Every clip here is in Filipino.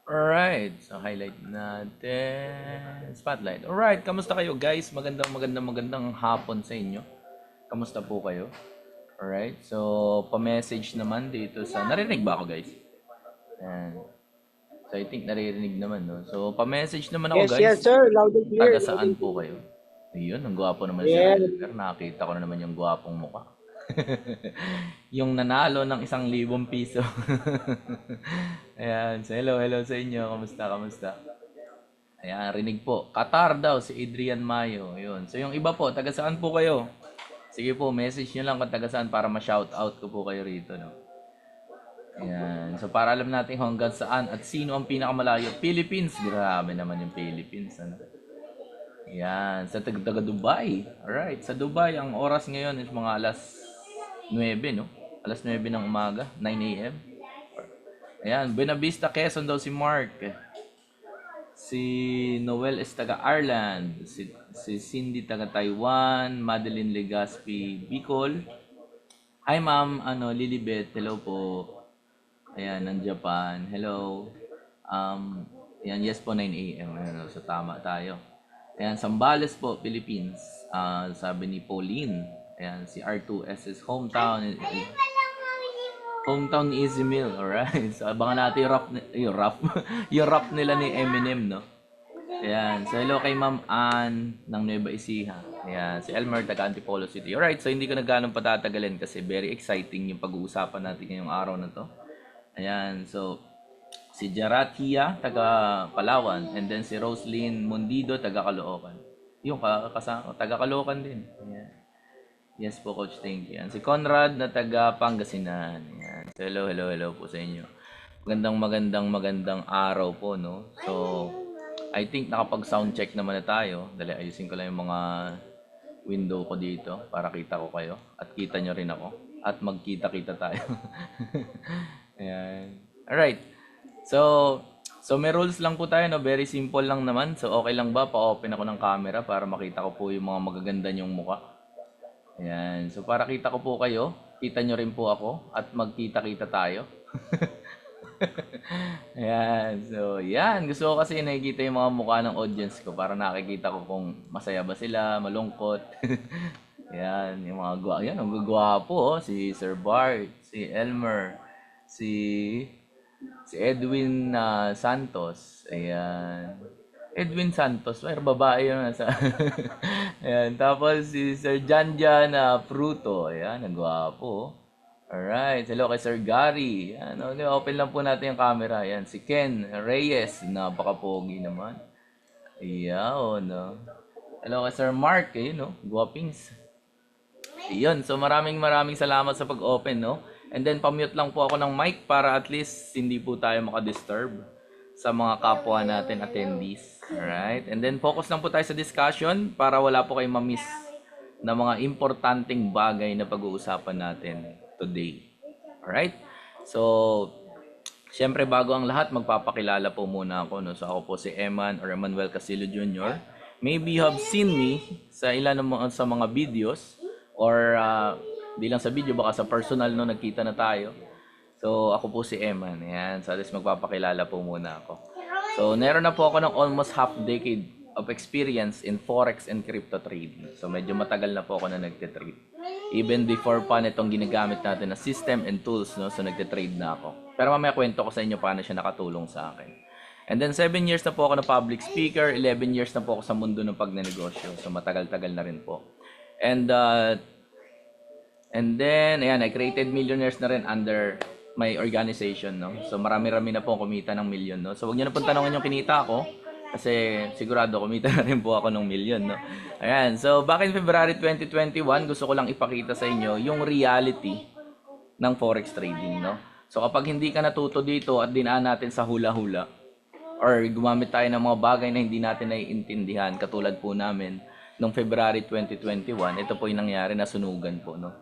Alright, so highlight natin. Spotlight. Alright, kamusta kayo guys? Magandang hapon sa inyo. Kamusta po kayo? Alright, so pa-message naman dito sa... Narinig ba ako guys? Ayan. So I think naririnig naman, no? So pa-message naman ako Yes, guys. yes, sir. Loud and clear. Taga Loud saan and po clear. kayo? Ayun, ang gwapo naman si Yes. Elmer. Nakita ko na naman yung gwapong mukha. Yung nanalo ng 1,000 piso. Ayan, so hello sa inyo. Kamusta? Ayan, rinig po. Qatar daw, si Adrian Mayo. Yun. So yung iba po, taga saan po kayo? Sige po, message nyo lang kung taga saan para ma-shoutout ko po kayo rito, no? Ayan. So para alam natin hanggang saan at sino ang pinakamalayo. Philippines. Grabe naman yung Philippines, ano? Ayan, sa taga Dubai. Alright, sa Dubai, ang oras ngayon is mga alas 9, no? Alas 9 ng umaga, 9 a.m. Ayan, Buena Vista, Quezon daw si Mark. Si Noel is taga Ireland. Si Cindy taga Taiwan. Madeline Legaspi, Bicol. Hi ma'am, Lilibet, hello po. Ayan, ng Japan. Hello. Ayan, yes po, 9 a.m. Ayan, so tama tayo. Ayan, Sambales po, Philippines. Sabi ni Pauline. Ayan, si R2S is hometown ni Easy Meal, alright? So abangan natin yung rap nila ni Eminem, no? Ayan, so hello kay Ma'am Ann ng Nueva Ecija. Ayan, si Elmer taga Antipolo City. Alright, so hindi ko na ganong patatagalin kasi very exciting yung pag-uusapan natin ngayong araw na to. Ayan, so si Jaratia taga Palawan and then si Roslyn Mundido taga Caloocan. Yung kasama taga Caloocan din. Ayan. Yes po coach, thank you. Ayan, si Conrad na taga Pangasinan. Ayan. So, hello po sa inyo. Magandang araw po, no? So, I think nakapag-sound check naman na tayo. Dali, ayusin ko lang yung mga window ko dito para kita ko kayo. At kita nyo rin ako. At magkita-kita tayo. Ayan. Alright. So may rules lang po tayo, no? Very simple lang naman. So, okay lang ba? Pa-open ako ng camera para makita ko po yung mga magaganda nyong mukha. Ayan. So, para kita ko po kayo, kita nyo rin po ako, at magkita-kita tayo. Ayan. So, yan. Gusto ko kasi nakikita yung mga mukha ng audience ko para nakikita ko kung masaya ba sila, malungkot. Ayan. Yung mga Ayan, ang gagwapo, oh. Si Sir Bart, si Elmer, si Edwin Santos. Ayan. Edwin Santos. Ay, babae yun. Ayan. Tapos si Sir Janjan Fruto. Ayan. Nagwapo. Alright. Hello kay Sir Gary. Ayan. Okay, open lang po natin yung camera. Ayan. Si Ken Reyes. Napaka-pogi naman. Ayan. No? Hello kay Sir Mark. Ayun, no? Guwapings. Ayun. So maraming salamat sa pag-open, no? And then pamute lang po ako ng mic para at least hindi po tayo makadisturb sa mga kapwa natin attendees. Alright? And then focus lang po tayo sa discussion para wala po kayong ma-miss na mga importanteng bagay na pag-uusapan natin today. Alright? So, syempre bago ang lahat, magpapakilala po muna ako. No? So ako po si Eman or Emmanuel Castillo Jr. Maybe you have seen me sa ilan sa mga videos or di lang sa video, baka sa personal no, nagkita na tayo. So, ako po si Eman. Ayan. So, at least magpapakilala po muna ako. So, meron na po ako ng almost half decade of experience in forex and crypto trading. So, medyo matagal na po ako na nagtitrade. Even before pa nitong ginagamit natin na system and tools, no? So, nagtitrade na ako. Pero mamaya kwento ko sa inyo paano siya nakatulong sa akin. And then, 7 years na po ako na public speaker. 11 years na po ako sa mundo ng pagnenegosyo. So, matagal-tagal na rin po. And then, ayan, I created millionaires na rin under my organization, no? So, marami-rami na po kumita ng milyon, no? So, wag niyo na pong tanongin yung kinita ko kasi sigurado kumita na rin po ako ng milyon, no? Ayan, so, back in February 2021, gusto ko lang ipakita sa inyo yung reality ng forex trading, no? So, kapag hindi ka natuto dito at dinaan natin sa hula-hula or gumamit tayo ng mga bagay na hindi natin naiintindihan, katulad po namin noong February 2021, ito po yung nangyari na sunugan po, no?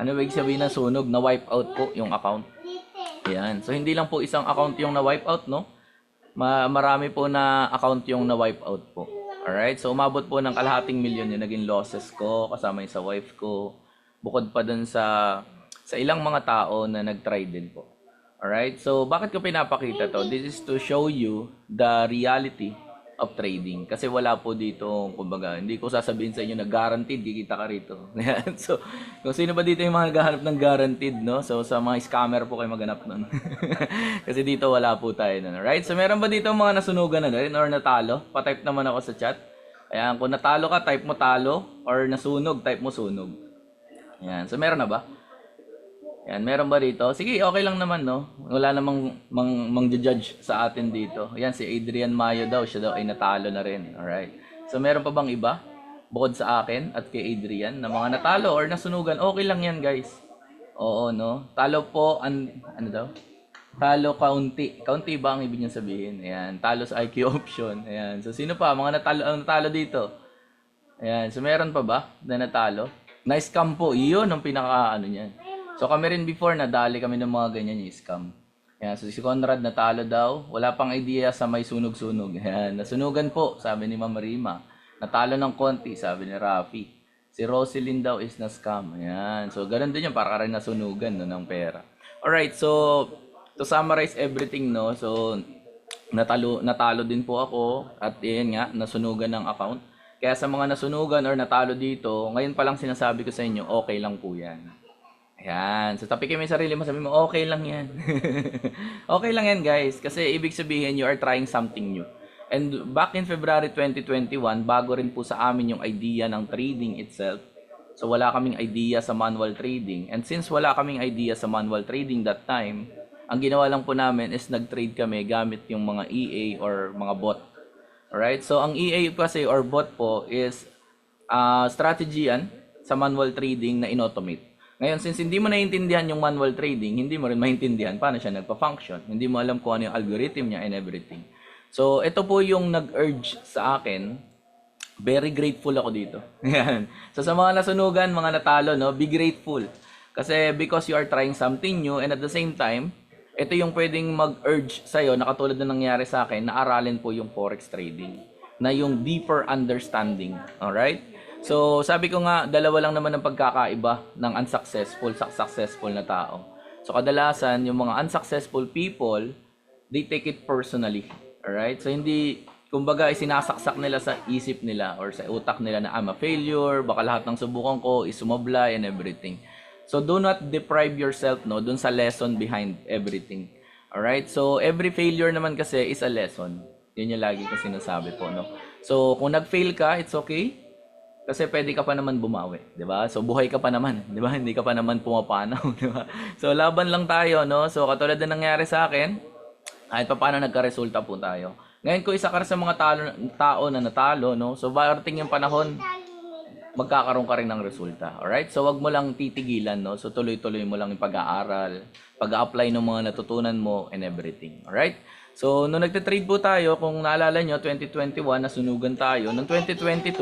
Ano ba ibig sabihin ng sunog? Na wipe out po yung account. Ayan. So, hindi lang po isang account yung na-wipe out, no? Marami po na account yung na-wipe out po. Alright? So, umabot po ng kalahating milyon yung naging losses ko, kasama yung sa wife ko. Bukod pa dun sa ilang mga tao na nag-try din po. Alright? So, bakit ko pinapakita to? This is to show you the reality of trading. Kasi wala po dito, kumbaga, hindi ko sasabihin sa inyo na guaranteed, kikita ka rito. Ayan. So, kung sino ba dito yung mga naghahanap ng guaranteed, no? So, sa mga scammer po kayo maghanap nun. Kasi dito wala po tayo nun. Alright? So, meron ba dito mga nasunugan na rin or natalo? Pa-type naman ako sa chat. Ayan, kung natalo ka, type mo talo. Or nasunog, type mo sunog. Ayan. So, meron na ba? Yan, meron ba dito? Sige, okay lang naman, no? Wala namang mang-judge sa atin dito. Yan, si Adrian Mayo daw, siya daw ay natalo na rin. Alright. So, meron pa bang iba? Bukod sa akin at kay Adrian, na mga natalo or nasunugan, okay lang yan, guys. Oo, no? Talo po, ano daw? Talo kaunti. Kaunti ba ang ibig niya sabihin? Ayan, talo sa IQ option. Ayan. So, sino pa? Mga natalo, ang natalo dito. Ayan. So, meron pa ba na natalo? Nice scam po. Iyon ang pinaka, ano niyan. So kami rin before, nadali kami ng mga ganyan yung scam. Ayan, so si Conrad natalo daw. Wala pang idea sa may sunog-sunog. Ayan, nasunugan po, sabi ni Mama Rima. Natalo ng konti, sabi ni Rafi. Si Roselyn daw is na-scam. Ayan, so ganun din yun, para ka rin nasunugan no, ng pera. Alright, so to summarize everything, no, so natalo din po ako at yun nga, nasunugan ng account. Kaya sa mga nasunugan or natalo dito, ngayon pa lang sinasabi ko sa inyo, okay lang po yan. Ayan. So, tapikin mo yung sarili mo. Sabi mo, okay lang yan. Okay lang yan, guys. Kasi ibig sabihin, you are trying something new. And back in February 2021, bago rin po sa amin yung idea ng trading itself. So, wala kaming idea sa manual trading. And since wala kaming idea sa manual trading that time, ang ginawa lang po namin is nag-trade kami gamit yung mga EA or mga bot. Alright? So, ang EA kasi or bot po is strategy yan sa manual trading na in-automate. Ngayon, since hindi mo naiintindihan yung manual trading, hindi mo rin maintindihan paano siya nagpa-function. Hindi mo alam kung ano yung algorithm niya and everything. So, ito po yung nag-urge sa akin. Very grateful ako dito. Yan. So, sa mga nasunugan, mga natalo, no, be grateful. Kasi because you are trying something new and at the same time, ito yung pwedeng mag-urge sa'yo na katulad na nangyari sa akin, na aralin po yung forex trading. Na yung deeper understanding. Alright? So, sabi ko nga, dalawa lang naman ang pagkakaiba ng unsuccessful sa successful na tao. So, kadalasan, yung mga unsuccessful people, they take it personally. Alright? So, hindi, kumbaga, isinasaksak nila sa isip nila or sa utak nila na I'm a failure, baka lahat ng subukan ko is sumablay and everything. So, do not deprive yourself, no, dun sa lesson behind everything. Alright? So, every failure naman kasi is a lesson. Yun yung lagi ko sinasabi po, no? So, kung nag-fail ka, it's okay. Kasi pwede ka pa naman bumawi, 'di ba? So buhay ka pa naman, 'di ba? Hindi ka pa naman pumapanaw, 'di ba? So laban lang tayo, no? So katulad ng nangyari sa akin, kahit pa paano nagka-resulta po tayo. Ngayon ko isa ka sa mga tao na natalo, no? So darating yung panahon, magkakaroon ka rin ng resulta. Alright? So wag mo lang titigilan, no? So tuloy-tuloy mo lang yung pag-aaral, pag-a-apply ng mga natutunan mo and everything. Alright? So nung nagte-trade po tayo, kung naalala nyo, 2021 nasunugan tayo. Noong 2022,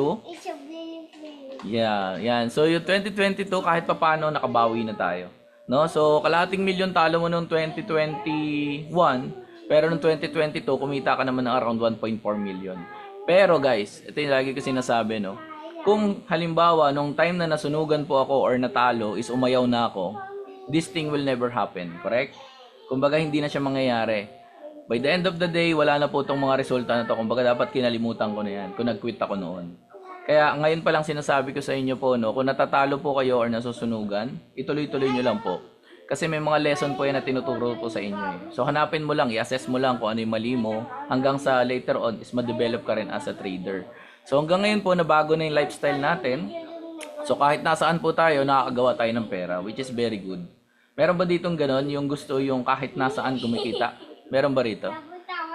yeah, yan. So yung 2022 kahit papaano nakabawi na tayo. No? So kalahating milyon talo mo noong 2021, pero noong 2022 kumita ka naman ng around 1.4 million. Pero guys, ito yung lagi ko sinasabi, no. Kung halimbawa nung time na nasunugan po ako or natalo is umayaw na ako, this thing will never happen, correct? Kumbaga hindi na siya mangyayari. By the end of the day, wala na po itong mga resulta na to. Kumbaga dapat kinalimutan ko na yan kung nag-quit ako noon. Kaya ngayon pa lang sinasabi ko sa inyo po, no, kung natatalo po kayo or nasusunugan, ituloy-tuloy nyo lang po. Kasi may mga lesson po yan na tinuturo po sa inyo. Eh. So hanapin mo lang, i-assess mo lang kung ano yung mali mo, hanggang sa later on is ma-develop ka rin as a trader. So hanggang ngayon po, nabago na yung lifestyle natin. So kahit nasaan po tayo, nakakagawa tayo ng pera, which is very good. Meron ba ditong ganon, yung gusto yung kahit nasaan kumikita? Meron ba rito?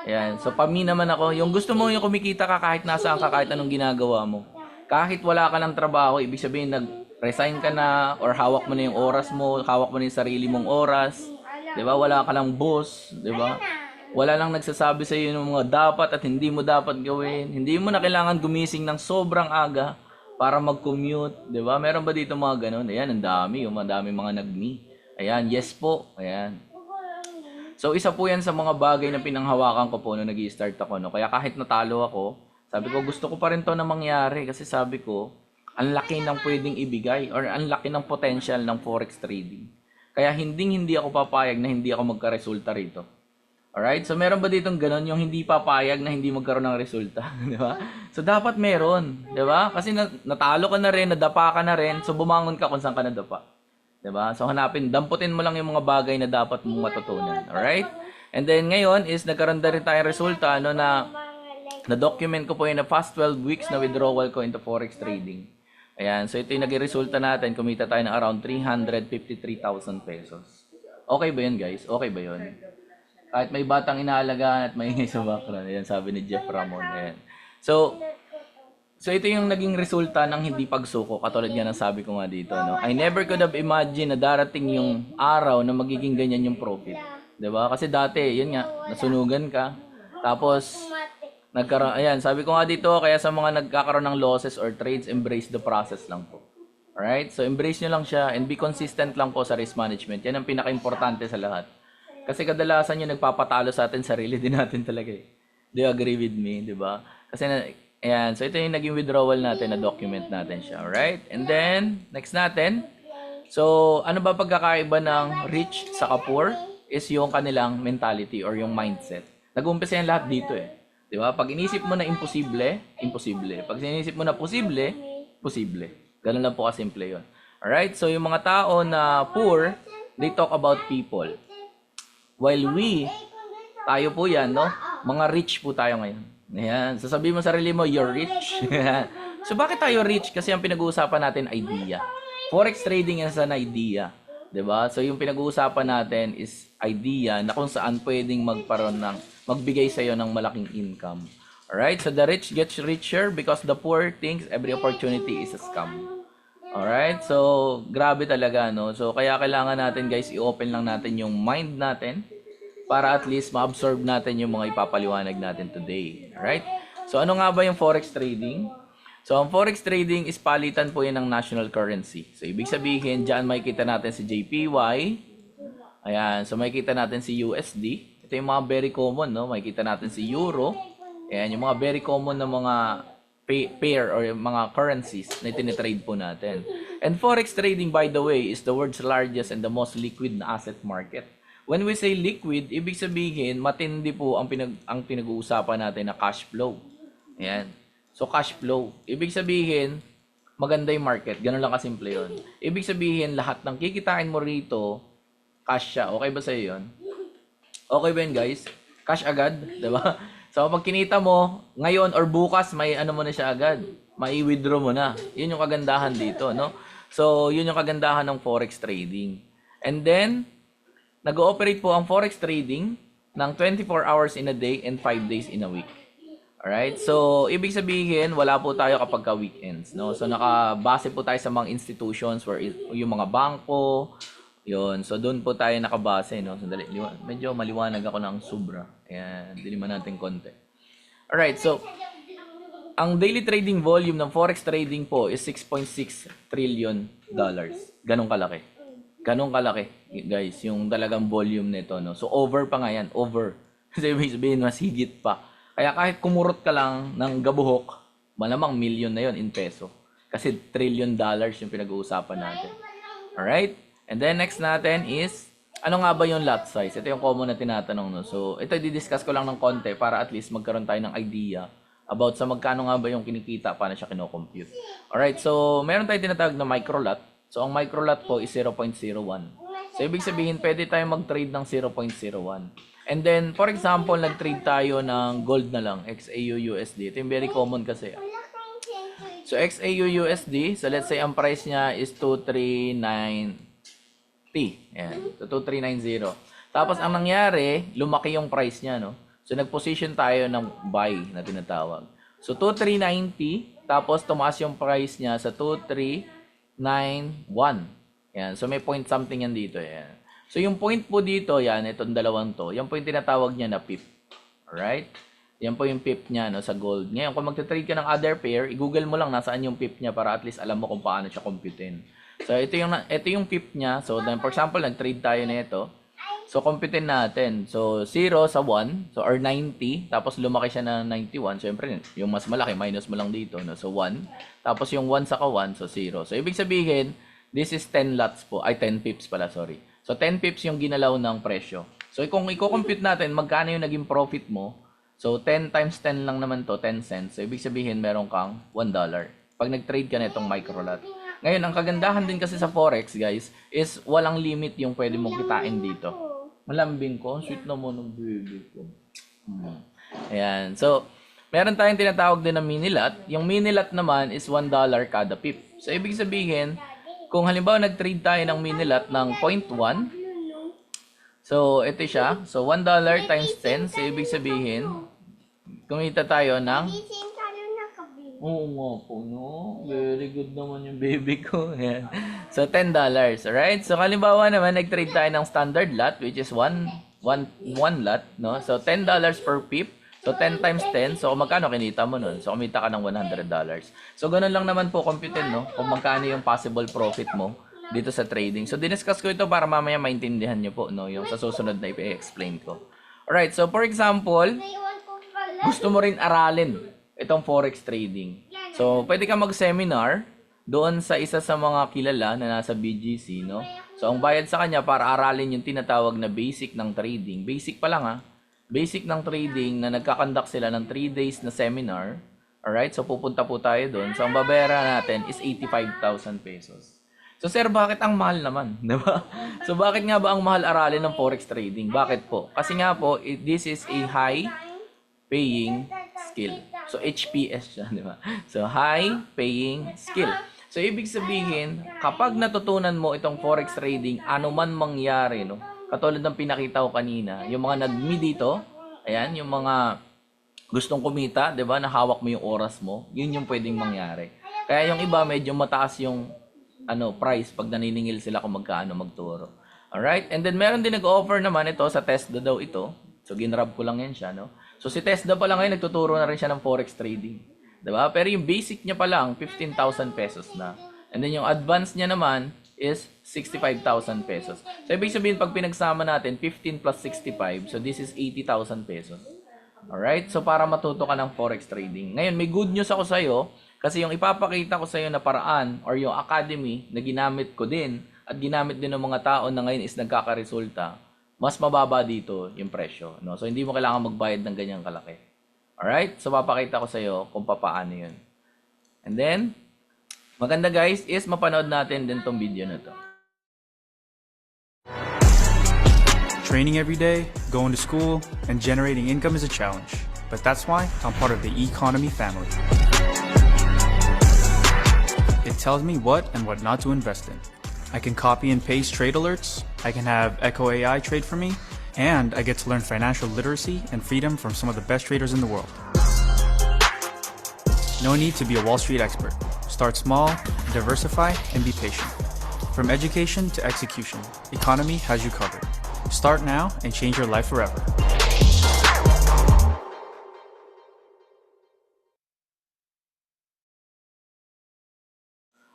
Ayan. So pami naman ako, yung gusto mo yung kumikita ka kahit nasaan ka, kahit anong ginagawa mo. Kahit wala ka ng trabaho, ibig sabihin nag-resign ka na or hawak mo na yung oras mo, hawak mo na yung sarili mong oras, 'di ba? Wala ka lang boss, 'di ba? Wala lang nagsasabi sa iyo ng mga dapat at hindi mo dapat gawin. Hindi mo na kailangan gumising ng sobrang aga para mag-commute, 'di ba? Meron ba dito mga ganun? Ayan, ang dami, yung madami mga nag-me. Ayan, yes po. Ayan. So isa po 'yan sa mga bagay na pinanghawakan ko po nung nag-i-start ako, no. Kaya kahit natalo ako, sabi ko, gusto ko pa rin to na mangyari kasi sabi ko, ang laki ng pwedeng ibigay or ang laki ng potential ng forex trading. Kaya hindi ako papayag na hindi ako magka-resulta rito. Alright? So, meron ba ditong ganon yung hindi papayag na hindi magkaroon ng resulta? Di ba? So, dapat meron. Di ba? Kasi natalo ka na rin, nadapa ka na rin, so bumangon ka kung saan ka nadapa. Di ba? So, damputin mo lang yung mga bagay na dapat mong matutunan. Alright? And then, ngayon is nagkaroon na rin tayong resulta na na-document ko po yung na past 12 weeks na withdrawal ko into forex trading. Ayan. So, ito yung naging resulta natin. Kumita tayo ng around 353,000 pesos. Okay ba yun, guys? Okay ba yun? Kahit may batang inaalagaan at may sa background. Ayan, sabi ni Jeff Ramon. Ayan. So ito yung naging resulta ng hindi pagsuko. Katulad nga ng sabi ko nga dito. No? I never could have imagined na darating yung araw na magiging ganyan yung profit. Diba? Kasi dati, yun nga, nasunugan ka. Tapos, ayan, sabi ko nga dito, kaya sa mga nagkakaroon ng losses or trades, embrace the process lang po. Alright? So, embrace nyo lang siya and be consistent lang po sa risk management. Yan ang pinaka-importante sa lahat. Kasi kadalasan yung nagpapatalo sa atin, sarili din natin talaga eh. Do you agree with me, di ba? Kasi, ayan, so ito yung naging withdrawal natin, na-document natin siya, alright? And then, next natin, so, ano ba pagkakaiba ng rich sa poor? Is yung kanilang mentality or yung mindset. Nag-umpisa yan lahat dito eh. Di ba? Pag inisip mo na imposible, imposible. Pag inisip mo na posible, posible. Ganun lang po kasimple yun. Alright? So, yung mga tao na poor, they talk about people. While tayo po yan, no? Mga rich po tayo ngayon. Ayan. So, sabihin mo sa sarili mo, you're rich. So, bakit tayo rich? Kasi ang pinag-uusapan natin, idea. Forex trading is an idea. Diba? So, yung pinag-uusapan natin is idea na kung saan pwedeng magbigay sa'yo ng malaking income. Alright? So, the rich gets richer because the poor thinks every opportunity is a scam. Alright? So, grabe talaga, no? So, kaya kailangan natin, guys, i-open lang natin yung mind natin para at least ma-absorb natin yung mga ipapaliwanag natin today. Alright? So, ano nga ba yung forex trading? So, ang forex trading is palitan po yan ng national currency. So, ibig sabihin, dyan makikita natin si JPY. Ayan. So, makikita natin si USD. Ito yung mga very common, no? Makikita natin si Euro. Ayan, yung mga very common na mga pair or mga currencies na tinitrade po natin. And forex trading, by the way, is the world's largest and the most liquid na asset market. When we say liquid, ibig sabihin matindi po ang pinag-uusapan natin na cash flow. Ayan. So cash flow, ibig sabihin maganda yung market. Ganun lang kasimple yun. Ibig sabihin lahat ng kikitain mo rito, cash siya. Okay ba sa iyo yun? Okay ba yun, guys? Cash agad, 'di ba? So, pag kinita mo, ngayon or bukas, may ano mo na siya agad. Mai-withdraw mo na. Yun yung kagandahan dito, no? So, yun yung kagandahan ng forex trading. And then, nag-ooperate po ang forex trading ng 24 hours in a day and 5 days in a week. Alright? So, ibig sabihin, wala po tayo kapag ka-weekends, no? So, nakabase po tayo sa mga institutions where yung mga bangko, yun. So, doon po tayo nakabase, no? Sandali, medyo maliwanag ako ng sobra. Ayan, diliman natin konti. Alright, so, ang daily trading volume ng forex trading po is $6.6 trillion. Ganong kalaki. Ganong kalaki, guys, yung talagang volume nito, no? So, over pa nga yan. Over. Kasi ibig sabihin, mas higit pa. Kaya kahit kumurot ka lang ng gabuhok, malamang million na yon in peso. Kasi $1 trillion yung pinag-uusapan natin. Alright? And then next natin is, ano nga ba yung lot size? Ito yung common na tinatanong. No? So, ito i-discuss ko lang ng konti para at least magkaroon tayo ng idea about sa magkano nga ba yung kinikita, paano siya kino-compute. Alright, so meron tayong tinatawag na micro lot. So, ang micro lot po is 0.01. So, ibig sabihin, pwede tayong mag-trade ng 0.01. And then, for example, nag-trade tayo ng gold na lang, XAU-USD. Ito yung very common kasi. So, XAU-USD, so let's say ang price niya is 239 Ayan. So, 2390. Tapos, ang nangyari, lumaki yung price niya, no? So, nag-position tayo ng buy na tinatawag. So, 2390. Tapos, tumaas yung price niya sa 2391. Ayan. So, may point something yan dito. Ayan. So, yung point po dito, yan, itong dalawang to, yan po yung tinatawag niya na pip. Alright? Yan po yung pip niya, no, sa gold. Ngayon, kung magte-trade ka ng other pair, i-google mo lang nasaan yung pip niya para at least alam mo kung paano siya computein. So, ito yung pip niya. So, then, for example, nag-trade tayo na ito. So, computein natin. So, 0 sa 1. So, or 90. Tapos, lumaki siya na 91. Siyempre, yung mas malaki, minus mo lang dito. No? So, 1. Tapos, yung 1 sa 1. So, 0. So, ibig sabihin, this is 10 lots po. Ay, 10 pips pala, sorry. So 10 pips yung ginalaw ng presyo. So kung i-compute natin magkano yung naging profit mo, so 10 times 10 lang naman to, 10 cents. So ibig sabihin meron kang $1 pag nag-trade ka nitong microlot. Ngayon, ang kagandahan din kasi sa Forex, guys, is walang limit yung pwede mong kitain dito. Malambing ko. Ang sweet naman ng baby ko. Ayan. So, meron tayong tinatawag din na mini lot. Yung mini lot naman is $1 kada pip. So, ibig sabihin, kung halimbawa nag-trade tayo ng mini lot ng 0.1, so, ito siya. So, $1 times 10. So, ibig sabihin, kumita tayo ng... Oo nga po, no? Very good naman yung baby ko. Ayan. So, $10. Alright? So, halimbawa naman, nag-trade tayo ng standard lot, which is one lot, no? So, $10 per pip. So, 10 times 10. So, magkano kinita mo nun? So, kumita ka ng $100. So, ganun lang naman po computin, no? Kung magkano yung possible profit mo dito sa trading. So, diniscuss ko ito para mamaya maintindihan nyo po, no? Yung sa susunod na i-explain ko. Alright, so for example, gusto mo rin aralin itong forex trading. So, pwede ka mag-seminar doon sa isa sa mga kilala na nasa BGC, no? So, ang bayad sa kanya para aralin yung tinatawag na basic ng trading. Basic pa lang, ha? Basic ng trading na nagkakandak sila ng 3 days na seminar. Alright? So, pupunta po tayo doon. So, ang babayaran natin is 85,000 pesos. So, sir, bakit ang mahal naman? Diba? So, bakit nga ba ang mahal aralin ng forex trading? Bakit po? Kasi nga po, this is a high paying skill. So, HPS siya, di ba? So, high paying skill. So, ibig sabihin, kapag natutunan mo itong forex trading, ano man mangyari, no? Katulad ng pinakita ko kanina, yung mga nag-me dito, ayan, yung mga gustong kumita, di ba, na hawak mo yung oras mo, yun yung pwedeng mangyari. Kaya yung iba, medyo mataas yung price pag naniningil sila kung magkano magturo. Alright? And then, meron din nag-offer naman ito sa TESDA daw ito. So, ginrab ko lang yan siya, no? So, si TESDA pa lang ngayon, nagtuturo na rin siya ng forex trading. Diba? Pero yung basic niya pa lang, 15,000 pesos na. And then, yung advance niya naman is 65,000 pesos. So, ibig sabihin, pag pinagsama natin, 15 plus 65, so this is 80,000 pesos. Alright? So, para matuto ka ng forex trading. Ngayon, may good news ako sa'yo, kasi yung ipapakita ko sa'yo na paraan, or yung academy, na ginamit ko din, at ginamit din ng mga tao na ngayon is nagkakaresulta, mas mababa dito yung presyo, no? So, hindi mo kailangan magbayad ng ganyang kalaki. Alright? So, papakita ko sa iyo kung paano yun. And then, maganda guys, is mapanood natin din tong video na to. Training every day, going to school, and generating income is a challenge. But that's why I'm part of the Economy family. It tells me what and what not to invest in. I can copy and paste trade alerts, I can have Echo AI trade for me, and I get to learn financial literacy and freedom from some of the best traders in the world. No need to be a Wall Street expert. Start small, diversify, and be patient. From education to execution, Economy has you covered. Start now and change your life forever.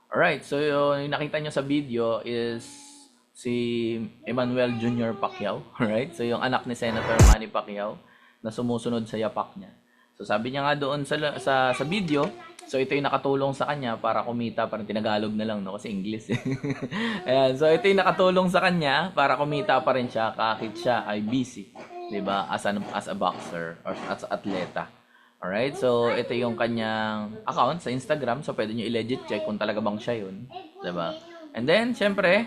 Alright, so yung nakita nyo sa video is si Emmanuel Jr. Pacquiao. Alright, so yung anak ni Senator Manny Pacquiao na sumusunod sa yapak niya. So sabi niya nga doon sa video, so ito yung nakatulong sa kanya para kumita, parang tinagalog na lang, no? Kasi English. Ayan, so ito yung nakatulong sa kanya para kumita pa rin siya kahit siya ay busy, 'di ba? As a boxer or as atleta. Alright, so ito yung kanyang account sa Instagram. So pwede nyo i-legit check kung talaga bang siya yun. Diba? And then, syempre,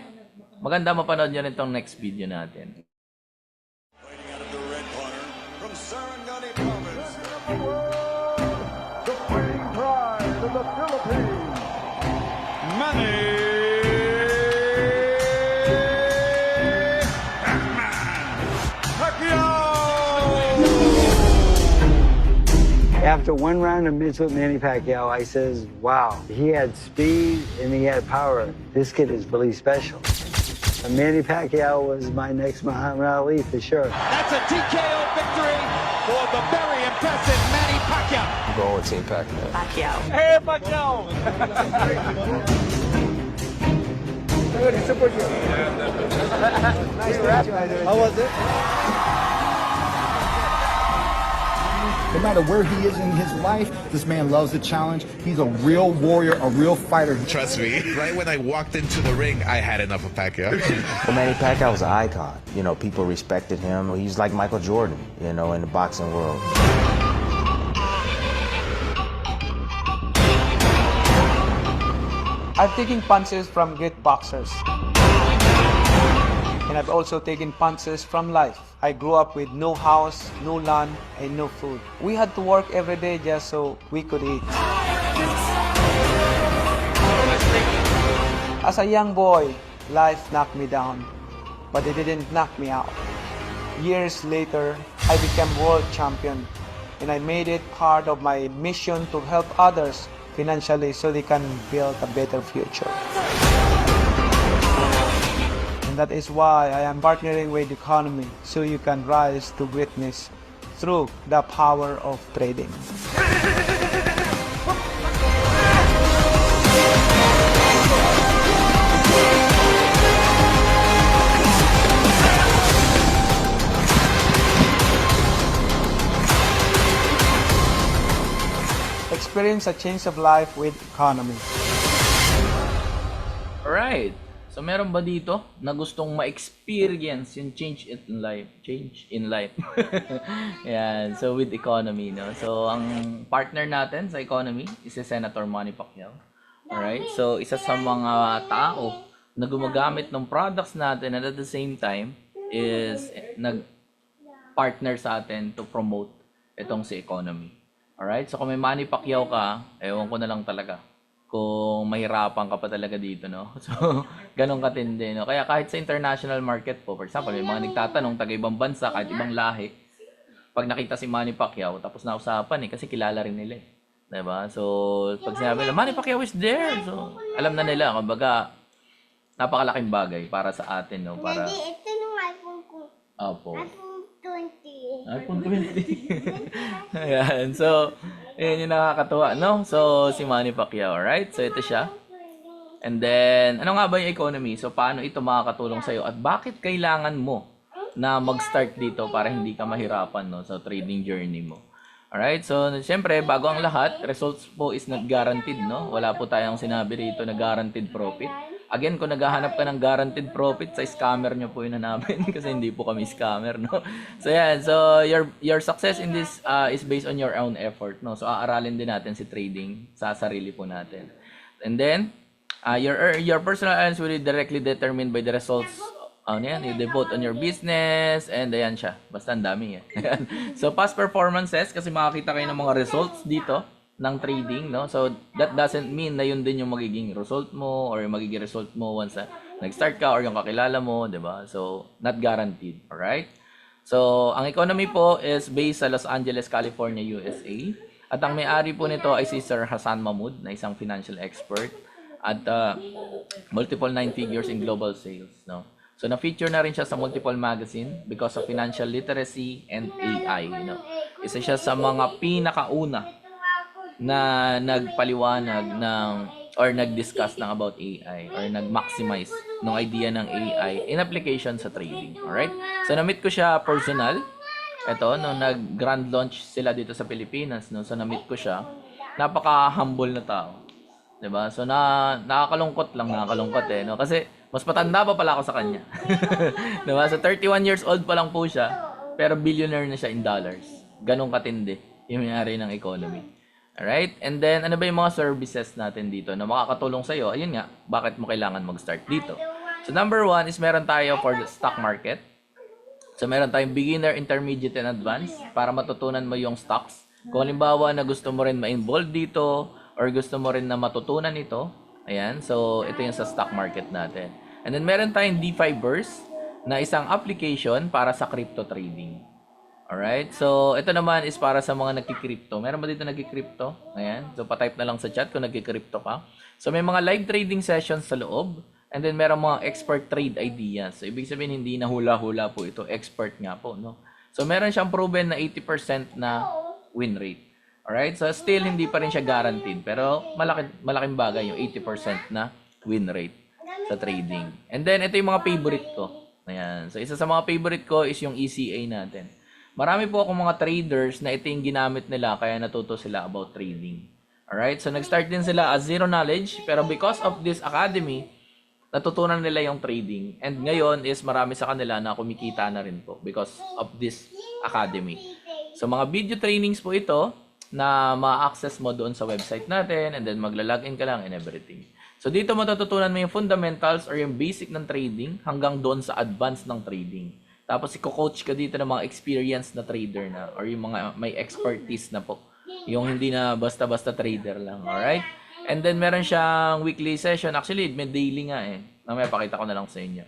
maganda mapanood nyo rin itong next video natin. Fighting out of the red corner from Sarangani Province. The fighting pride of the Philippines. Manny Pacquiao! After one round of mitts with Manny Pacquiao, I says, wow, he had speed and he had power. This kid is really special. And Manny Pacquiao was my next Muhammad Ali for sure. That's a TKO victory for the very impressive Manny Pacquiao. I'm going with Team Pacquiao. Pacquiao. Hey, Pacquiao! Super good. Nice rap. How was it? No matter where he is in his life, this man loves the challenge. He's a real warrior, a real fighter. Trust me, right when I walked into the ring, I had enough of Pacquiao. Well, Manny Pacquiao was an icon. You know, people respected him. He's like Michael Jordan, you know, in the boxing world. I've taken punches from great boxers. And I've also taken punches from life. I grew up with no house, no land, and no food. We had to work every day just so we could eat. As a young boy, life knocked me down, but it didn't knock me out. Years later, I became world champion, and I made it part of my mission to help others financially so they can build a better future. And that is why I am partnering with Economy so you can rise to greatness through the power of trading. Experience a change of life with Economy. Alright. So, meron ba dito na gustong ma-experience yung change in life? Change in life. Yan. So, with Economy, no? So, ang partner natin sa Economy is si Senator Manny Pacquiao. Alright? So, isa sa mga tao na gumagamit ng products natin and at the same time is nag-partner sa atin to promote itong si Economy. Alright? So, kung may Manny Pacquiao ka, ewan ko na lang talaga kung mahirapan ka pa talaga dito, no? So, ganun katindi, no? Kaya kahit sa international market po, for example, may mga nagtatanong, taga-ibang bansa, kahit ibang lahi, pag nakita si Manny Pacquiao, tapos nausapan kasi kilala rin nila, diba? So, pag sinabi nila, Manny Pacquiao is there! So, alam na nila, kumbaga, napakalaking bagay para sa atin, no? Para... Daddy, ito nung iPhone ko. Opo. iPhone 20. iPhone 20. Ayan. So, yun yung nakakatuwa, no? So, si Manny Pacquiao, right? So, ito siya. And then, ano nga ba yung Economy? So, paano ito makakatulong sa'yo? At bakit kailangan mo na mag-start dito para hindi ka mahirapan, no? Sa trading journey mo. Alright? So, siyempre, bago ang lahat, results po is not guaranteed, no? Wala po tayong sinabi rito na guaranteed profit. Again, kung naghahanap ka ng guaranteed profit, sa scammer nyo po yun hanapin kasi hindi po kami scammer, no? So, yan. So, your success in this is based on your own effort, no? So, aaralin din natin si trading sa sarili po natin. And then, your personal earnings will be directly determined by the results you devote on your business, and ayan siya. Basta ang dami, So, past performances, kasi makakita kayo ng mga results dito ng trading, no? So, that doesn't mean na yun din yung magiging result mo or yung magiging result mo once na nag-start ka or yung kakilala mo, di ba? So, not guaranteed, alright? So, ang Economy po is based sa Los Angeles, California, USA. At ang may-ari po nito ay si Sir Hassan Mahmood, na isang financial expert at multiple 9 figures in global sales, no? So, na-feature na rin siya sa multiple magazine because of financial literacy and AI, you know? Isa siya sa mga pinakauna na nagpaliwanag ng or nag-discuss ng about AI or nag-maximize ng idea ng AI in application sa trading. Alright? So, na-meet ko siya personal. Ito, nung nag-grand launch sila dito sa Pilipinas, no? So, na-meet ko siya. Napaka-humble na tao. Diba? So, nakakalungkot no? Kasi, mas matanda pa pala ako sa kanya. Diba? So, 31 years old pa lang po siya, pero billionaire na siya in dollars. Ganong katindi yung may-ari ng Economy. Alright? And then, ano ba yung mga services natin dito na makakatulong sa'yo? Ayun nga, bakit mo kailangan mag-start dito? So, number 1 is meron tayo for the stock market. So, meron tayong beginner, intermediate, and advanced para matutunan mo yung stocks. Kung halimbawa na gusto mo rin ma-involve dito or gusto mo rin na matutunan ito, ayan. So, ito yung sa stock market natin. And then, meron tayong DeFi Burst na isang application para sa crypto trading. Alright, so ito naman is para sa mga nagki-crypto. Meron ba dito nagki-crypto? Ayan, so pa-type na lang sa chat kung nagki-crypto ka. So may mga live trading sessions sa loob. And then meron mga expert trade ideas. So ibig sabihin hindi na hula-hula po ito. Expert nga po, no? So meron siyang proven na 80% na win rate. Alright, so still hindi pa rin siya guaranteed. Pero malaking bagay yung 80% na win rate sa trading. And then ito yung mga favorite ko. Ayan, so isa sa mga favorite ko is yung ECA natin. Marami po akong mga traders na ito yung ginamit nila kaya natuto sila about trading. Alright? So, nag-start din sila as zero knowledge, pero because of this academy, natutunan nila yung trading. And ngayon is marami sa kanila na kumikita na rin po because of this academy. So, mga video trainings po ito na ma-access mo doon sa website natin and then magla-login ka lang and everything. So, dito matututunan mo yung fundamentals or yung basic ng trading hanggang doon sa advanced ng trading. Tapos, i-coach ka dito ng mga experienced na trader na or yung mga may expertise na po. Yung hindi na basta-basta trader lang. Alright? And then, meron siyang weekly session. Actually, may daily nga eh. Mamaya, pakita ko na lang sa inyo.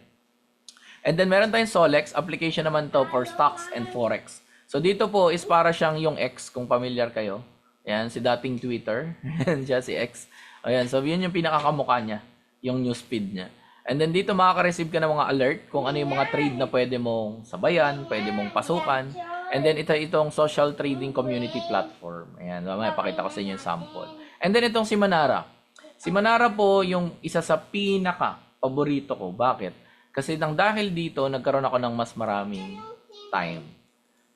And then, meron tayong Solex. Application naman to for stocks and forex. So, dito po is para siyang yung X, kung familiar kayo. Ayan, si dating Twitter. Ayan siya, si X. Ayan, so yun yung pinakakamukha niya. Yung newsfeed niya. And then, dito makaka-receive ka ng mga alert kung ano yung mga trade na pwede mong sabayan, pwede mong pasukan. And then, itong social trading community platform. Ayan, mamaya, pakita ko sa inyo yung sample. And then, itong si Manara. Si Manara po yung isa sa pinaka-paborito ko. Bakit? Kasi dahil dito, nagkaroon ako ng mas maraming time.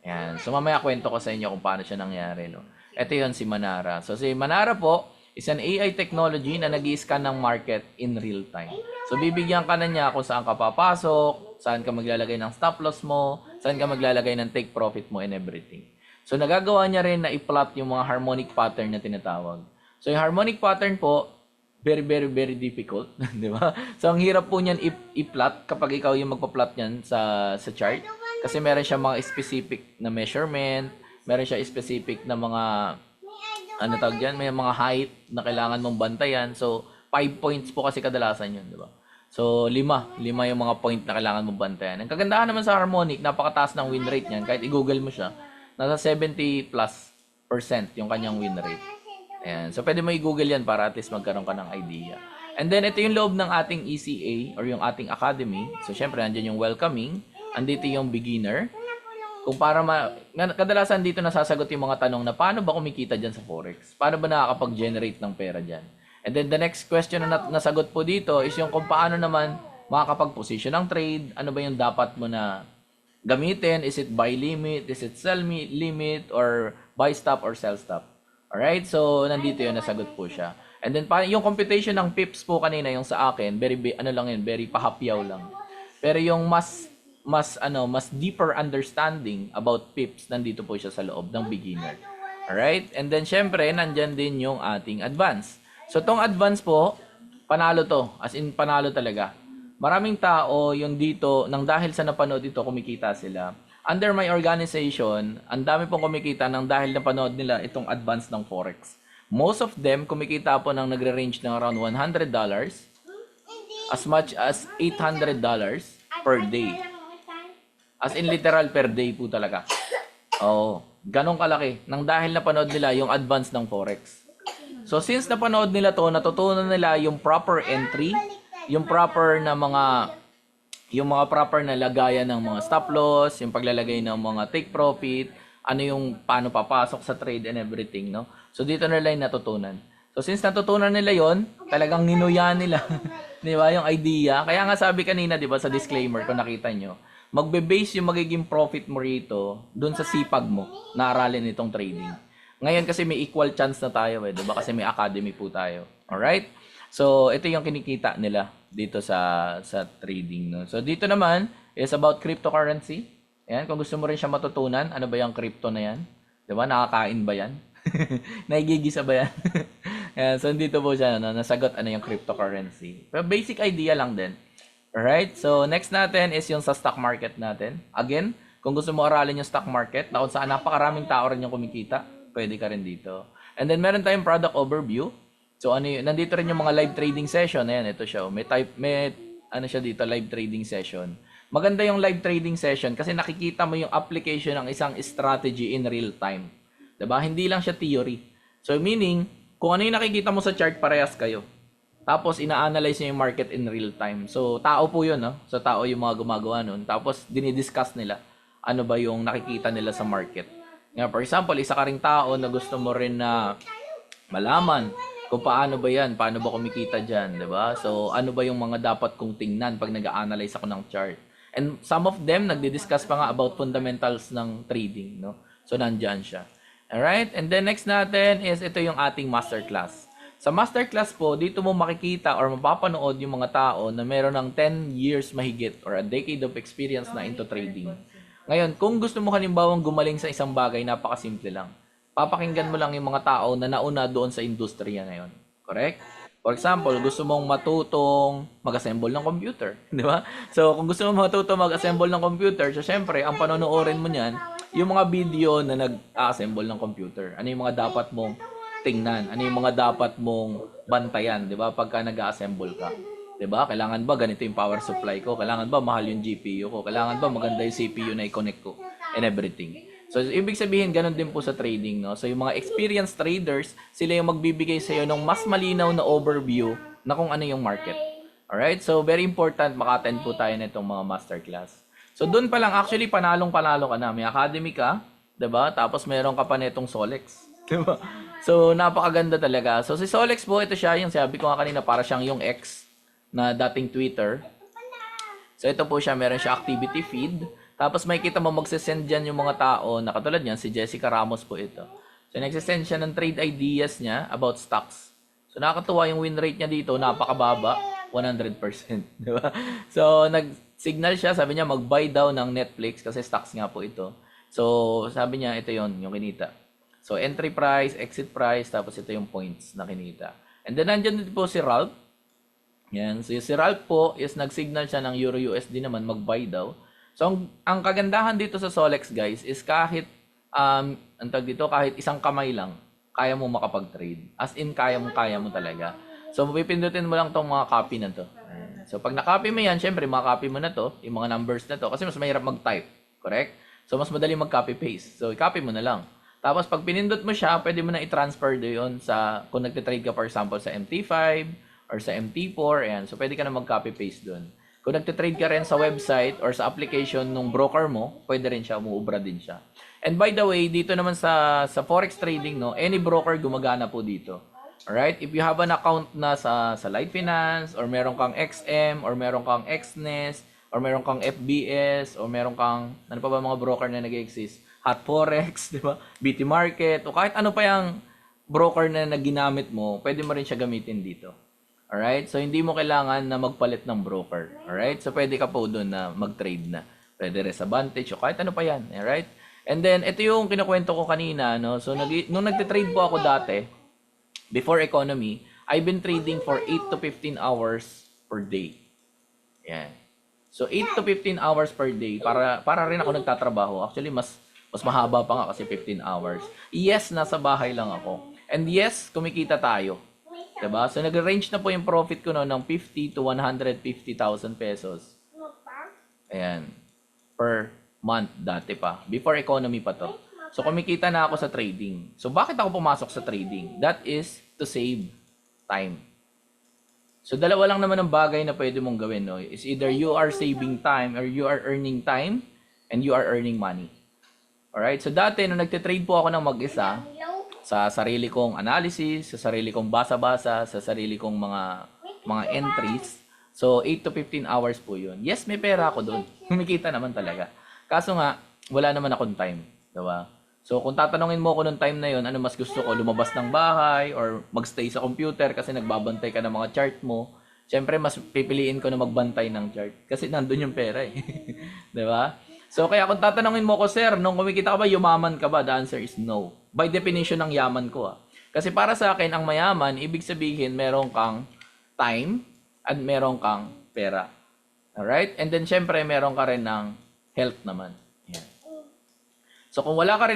Ayan. So, mamaya kwento ko sa inyo kung paano siya nangyari. No? Ito yun si Manara. So, si Manara po is an AI technology na nag-i-scan ng market in real time. So, bibigyan ka na niya kung saan ka papasok, saan ka maglalagay ng stop loss mo, saan ka maglalagay ng take profit mo and everything. So, nagagawa niya rin na i-plot yung mga harmonic pattern na tinatawag. So, yung harmonic pattern po, very, very, very difficult. Di ba? So, ang hirap po niyan i-plot kapag ikaw yung magpa-plot niyan sa chart. Kasi meron siya mga specific na measurement, meron siya specific na mga, ano tawag dyan, may mga height na kailangan mong bantayan. So, 5 points po kasi kadalasan yun, di ba? So, 5 yung mga point na kailangan mong bantayan. Ang kagandahan naman sa harmonic, napakataas ng win rate niyan. Kahit i-google mo siya, nasa 70+% yung kanyang win rate. Ayan. So, pwede mo i-google yan para at least magkaroon ka ng idea. And then, ito yung loob ng ating ECA or yung ating academy. So, syempre, nandiyan yung welcoming. Andito yung beginner. Kung para kadalasan dito nasasagot yung mga tanong na paano ba kumikita dyan sa Forex? Paano ba nakakapag-generate ng pera dyan? And then, the next question na nasagot po dito is yung kung paano naman makakapag-position ng trade. Ano ba yung dapat mo na gamitin? Is it buy limit? Is it sell limit? Or buy stop or sell stop? Alright, so nandito yun, nasagot po siya. And then yung computation ng pips po kanina, yung sa akin, very pahapyaw lang. Pero yung mas deeper understanding about pips, nandito po siya sa loob ng beginner. Alright, and then syempre, nandyan din yung ating advance. So tong advance po, panalo to, as in panalo talaga. Maraming tao yung dito, nang dahil sa napanood ito, kumikita sila. Under my organization, ang dami pong kumikita nang dahil napanood nila itong advance ng Forex. Most of them kumikita po ng nagre-range ng around $100 as much as $800 per day. As in literal per day po talaga. Oo, ganong kalaki nang dahil napanood nila yung advance ng Forex. So since napanood nila to, natutunan nila yung proper entry, yung proper na proper na lagayan ng mga stop loss, yung paglalagay ng mga take profit, ano yung paano papasok sa trade and everything, no? So dito nila yung natutunan. So since natutunan nila yon, talagang ninuya nila, di ba, yung idea. Kaya nga sabi kanina, di ba, sa disclaimer, kung nakita nyo, magbe-base yung magiging profit mo rito dun sa sipag mo na aralin itong trading. Ngayon kasi may equal chance na tayo, di ba? Kasi may academy po tayo. Alright? So ito yung kinikita nila dito sa trading, no. So dito naman is about cryptocurrency. Ayan, kung gusto mo rin siya matutunan, ano ba yung crypto na yan? 'Di ba? Nakakain ba yan? Naigigisa ba yan? Ayan, so dito po siya, no, nasagot ano yung cryptocurrency. Pero basic idea lang din. Alright? So next natin is yung sa stock market natin. Again, kung gusto mo aralin yung stock market, na kung saan napakaraming tao rin yung kumikita, pwede ka rin dito. And then meron tayong product overview. So nandito rin yung mga live trading session. Ayan, ito siya. May ano siya dito, live trading session. Maganda yung live trading session kasi nakikita mo yung application ng isang strategy in real time. 'Di ba? Hindi lang siya theory. So meaning, kung ano yung nakikita mo sa chart, parehas kayo. Tapos ina-analyze niya yung market in real time. So tao po 'yun, no? So tao yung mga gumagawa nun. Tapos dinidiscuss nila ano ba yung nakikita nila sa market. Nga, for example, isa ka ring tao na gusto mo rin na malaman kung paano ba yan, paano ba kumikita dyan, di ba? So, ano ba yung mga dapat kong tingnan pag nag-a-analyze ako ng chart? And some of them nagdi-discuss pa nga about fundamentals ng trading, no? So nandiyan siya. Alright? And then next natin is ito yung ating masterclass. Sa masterclass po, dito mo makikita or mapapanood yung mga tao na meron ng 10 years mahigit or a decade of experience na into trading. Ngayon, kung gusto mo halimbawang gumaling sa isang bagay, napakasimple lang. Papakinggan mo lang yung mga tao na nauna doon sa industriya na yun. Correct? For example, gusto mong matutong mag-assemble ng computer, di ba? So, kung gusto mong matutong mag-assemble ng computer, so syempre, ang panonoorin mo niyan, yung mga video na nag-assemble ng computer. Ano yung mga dapat mong tingnan? Ano yung mga dapat mong bantayan, di ba? Pagka nag-assemble ka. Di ba? Kailangan ba ganito yung power supply ko? Kailangan ba mahal yung GPU ko? Kailangan ba maganda yung CPU na i-connect ko? And everything. So, ibig sabihin, ganun din po sa trading, no? So, yung mga experienced traders, sila yung magbibigay sa iyo ng mas malinaw na overview na kung ano yung market. Alright? So, very important, maka-attend po tayo nitong mga masterclass. So, doon pa lang, actually, panalong-panalo ka na. May academy ka, diba? Tapos, meron ka pa nitong Solex. Diba? So, napakaganda talaga. So, si Solex po, ito siya, yung sabi ko nga kanina, para siyang yung X na dating Twitter. So, ito po siya, meron siya activity feed. Tapos may kita mo magsisend dyan yung mga tao na katulad niyan, si Jessica Ramos po ito. So nagsisend siya ng trade ideas niya about stocks. So nakakatuwa yung win rate niya dito, napakababa, 100%. Di ba? So nag-signal siya, sabi niya mag-buy daw ng Netflix kasi stocks nga po ito. So sabi niya ito yon yung kinita. So entry price, exit price, tapos ito yung points na kinita. And then nandiyan din po si Ralph. Yan. So si Ralph po is nag-signal siya ng Euro USD naman, mag-buy daw. So, ang kagandahan dito sa Solex, guys, is kahit, kahit isang kamay lang, kaya mo makapag-trade. As in, kaya mo talaga. So, pipindutin mo lang tong mga copy na to. So, pag na-copy mo yan, syempre, makakopy mo na to, yung mga numbers na to, kasi mas mahirap mag-type. Correct? So, mas madali mag-copy-paste. So, i-copy mo na lang. Tapos, pag pinindot mo siya, pwede mo na i-transfer doon sa, kung nagtitrade ka, for example, sa MT5 or sa MT4, ayan. So, pwede ka na mag-copy-paste doon. Kung nagtitrade ka rin sa website or sa application ng broker mo, pwede rin siya, umuubra din siya. And by the way, dito naman sa forex trading, no, any broker gumagana po dito. Alright? If you have an account na sa Light Finance, or meron kang XM, or meron kang XNES, or meron kang FBS, or meron kang, ano pa ba mga broker na nag-exist? Hot Forex, di ba? BT Market, o kahit ano pa yung broker na ginamit mo, pwede mo rin siya gamitin dito. Alright? So, hindi mo kailangan na magpalit ng broker. Alright? So, pwede ka po doon na mag-trade na. Pwede rin sa Vantage o kahit ano pa yan. Alright? And then, ito yung kinukwento ko kanina. No? So, nung nagtitrade po ako dati, before economy, I've been trading for 8 to 15 hours per day. Yan. So, 8 to 15 hours per day. Para rin ako nagtatrabaho. Actually, mas mahaba pa nga kasi 15 hours. Yes, nasa bahay lang ako. And yes, kumikita tayo. Diba? So, nag-range na po yung profit ko no, ng 50 to 150,000 pesos. Ayan. Per month dati pa. Before economy pa to. So, kumikita na ako sa trading. So, bakit ako pumasok sa trading? That is to save time. So, dalawa lang naman ang bagay na pwede mong gawin. No? Is either you are saving time or you are earning time and you are earning money. Alright? So, dati, nung nagtitrade po ako ng mag-isa, sa sarili kong analysis, sa sarili kong basa-basa, sa sarili kong mga entries. So, 8 to 15 hours po yun. Yes, may pera ako doon. Kumikita naman talaga. Kaso nga, wala naman akong time. Diba? So, kung tatanungin mo ako nung time na yun, ano mas gusto ko, lumabas ng bahay or magstay sa computer kasi nagbabantay ka ng mga chart mo, syempre, mas pipiliin ko na magbantay ng chart. Kasi nandun yung pera eh. Diba? So, kaya kung tatanungin mo ko, sir, nung kumikita ka ba, yumaman ka ba? The answer is no. By definition ng yaman ko. Kasi para sa akin, ang mayaman, ibig sabihin, meron kang time at meron kang pera. Alright? And then, syempre, meron ka rin ng health naman. Yan. So, kung wala ka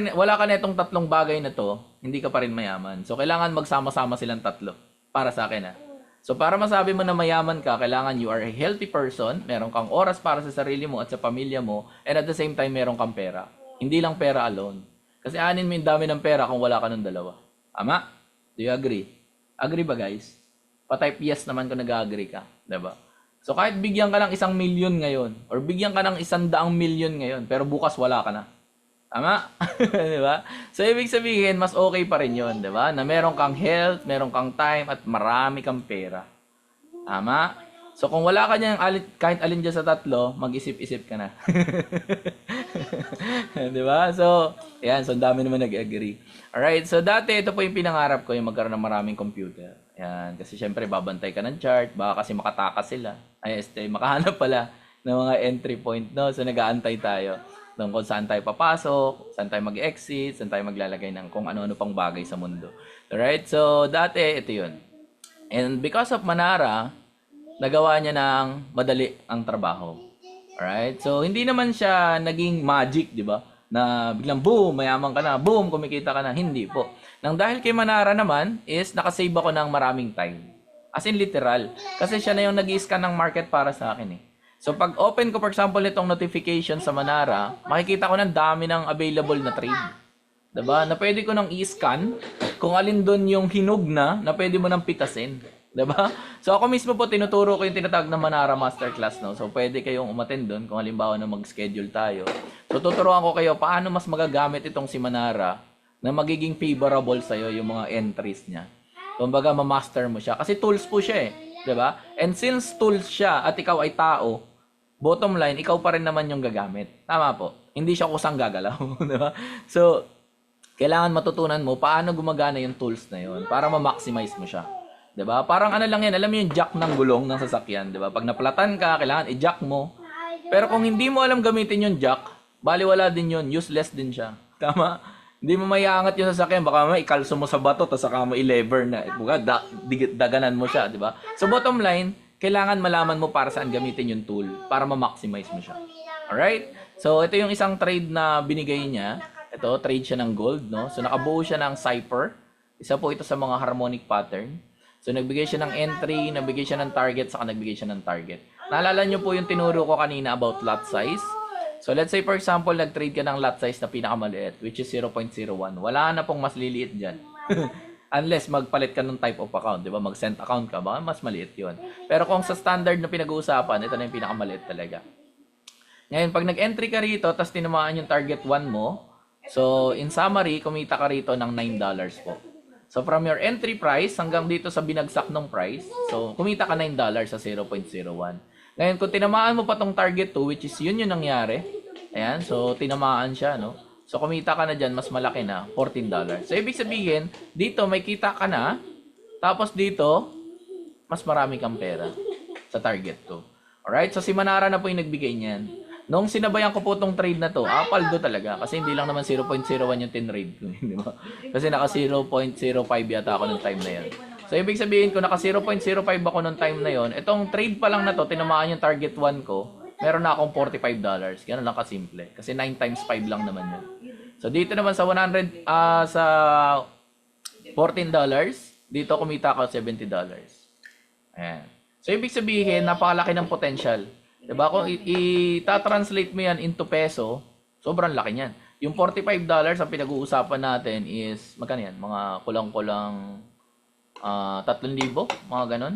na itong tatlong bagay na to, hindi ka pa rin mayaman. So, kailangan magsama-sama silang tatlo. Para sa akin, So, para masabi mo na mayaman ka, kailangan you are a healthy person, meron kang oras para sa sarili mo at sa pamilya mo, and at the same time, meron kang pera. Hindi lang pera alone. Kasi anin mo yung dami ng pera kung wala ka ng dalawa. Tama? Do you agree? Agree ba, guys? Pa-type yes naman kung nag-agree ka. Diba? So, kahit bigyan ka ng 1 million ngayon, or bigyan ka ng 100 million ngayon, pero bukas wala ka na. Tama? Diba? So, ibig sabihin, mas okay pa rin yun. Diba? Na meron kang health, meron kang time, at marami kang pera. Tama? So, So kung wala ka niyang kahit alin dyan sa tatlo, mag-isip-isip ka na. Di ba? So, ayan. So, ang dami naman nag-agree. Alright. So, dati, ito po yung pinangarap ko, yung magkaroon ng maraming computer. Ayan. Kasi, syempre, babantay ka ng chart. Baka kasi makatakas sila. Makahanap pala ng mga entry point, no? So, nag-aantay tayo kung saan tayo papasok, saan tayo mag-exit, saan tayo maglalagay ng kung ano-ano pang bagay sa mundo. Alright? So, dati, ito yun. And because of Manara, nagawa niya ng madali ang trabaho. Alright? So, hindi naman siya naging magic, di ba? Na biglang boom, mayaman ka na, boom, kumikita ka na. Hindi po. Nang dahil kay Manara naman, is nakasave ako ng maraming time. As in literal. Kasi siya na yung nag-i-scan ng market para sa akin eh. So, pag open ko, for example, itong notification sa Manara, makikita ko ng dami ng available na trade. Diba? Na pwede ko nang i-scan kung alin doon yung hinog na pwede mo nang pitasin. Diba? So, ako mismo po tinuturo ko yung tinatawag na Manara Masterclass, no? So, pwede kayong umattend doon kung halimbawa na mag-schedule tayo. So, tuturuan ko kayo paano mas magagamit itong si Manara na magiging favorable sa'yo yung mga entries niya. Kumbaga, ma-master mo siya. Kasi tools po siya eh. Diba? And since tools siya at ikaw ay tao, bottom line, ikaw pa rin naman yung gagamit. Tama po. Hindi siya kusang gagalaw. Diba? So, kailangan matutunan mo paano gumagana yung tools na yun para ma-maximize mo siya. 'Di ba? Parang ano lang 'yan, alam mo yung jack ng gulong ng sasakyan, 'di ba? Pag napalatan ka, kailangan i-jack mo. Pero kung hindi mo alam gamitin yung jack, baliwala din 'yun, useless din siya. Tama? Hindi mo maiangat yung sasakyan, baka may ikalso mo sa bato tapos saka mo i-lever na. Daganan mo siya, 'di ba? So bottom line, kailangan malaman mo para saan gamitin yung tool para ma-maximize mo siya. Alright? So ito yung isang trade na binigay niya. Ito, trade siya ng gold, no? So nakabuo siya ng cipher. Isa po ito sa mga harmonic pattern. So, nagbigay siya ng entry, nagbigay siya ng target, saka nagbigay siya ng target. Naalala nyo po yung tinuro ko kanina about lot size. So, let's say for example, nag-trade ka ng lot size na pinakamaliit, which is 0.01. Wala na pong mas liliit dyan. Unless magpalit ka ng type of account, di ba? Mag-send account ka, baka mas maliit yun. Pero kung sa standard na pinag-uusapan, ito na yung pinakamaliit talaga. Ngayon, pag nag-entry ka rito, tapos tinamaan yung target 1 mo, so, in summary, kumita ka rito ng $9 po. So, from your entry price hanggang dito sa binagsak ng price, so, kumita ka $9 sa 0.01. Ngayon, kung tinamaan mo pa tong target 2, which is yun yung nangyari, ayan, so, tinamaan siya, no? So, kumita ka na dyan, mas malaki na, $14. So, ibig sabihin, dito may kita ka na, tapos dito, mas marami kang pera sa target 2. Alright? So, si Manara na po yung nagbigay niyan. Nung sinabayan ko po tong trade na to, paldo talaga. Kasi hindi lang naman 0.01 yung tinrade ko. Di ba? Kasi naka 0.05 yata ako nung time na yun. So, ibig sabihin ko, naka 0.05 ako nung time na yun. Itong trade pa lang na to, tinamaan yung target 1 ko, meron na akong $45. Ganun lang kasimple. Kasi 9 times 5 lang naman yun. So, dito naman sa sa $14, dito kumita ako $70. Ayan. So, ibig sabihin, napakalaki ng potential. Diba? Kung i-translate mo yan into peso, sobrang laki niyan. Yung $45 ang pinag-uusapan natin is, magkano yan? Mga kulang-kulang 3,000, mga ganon.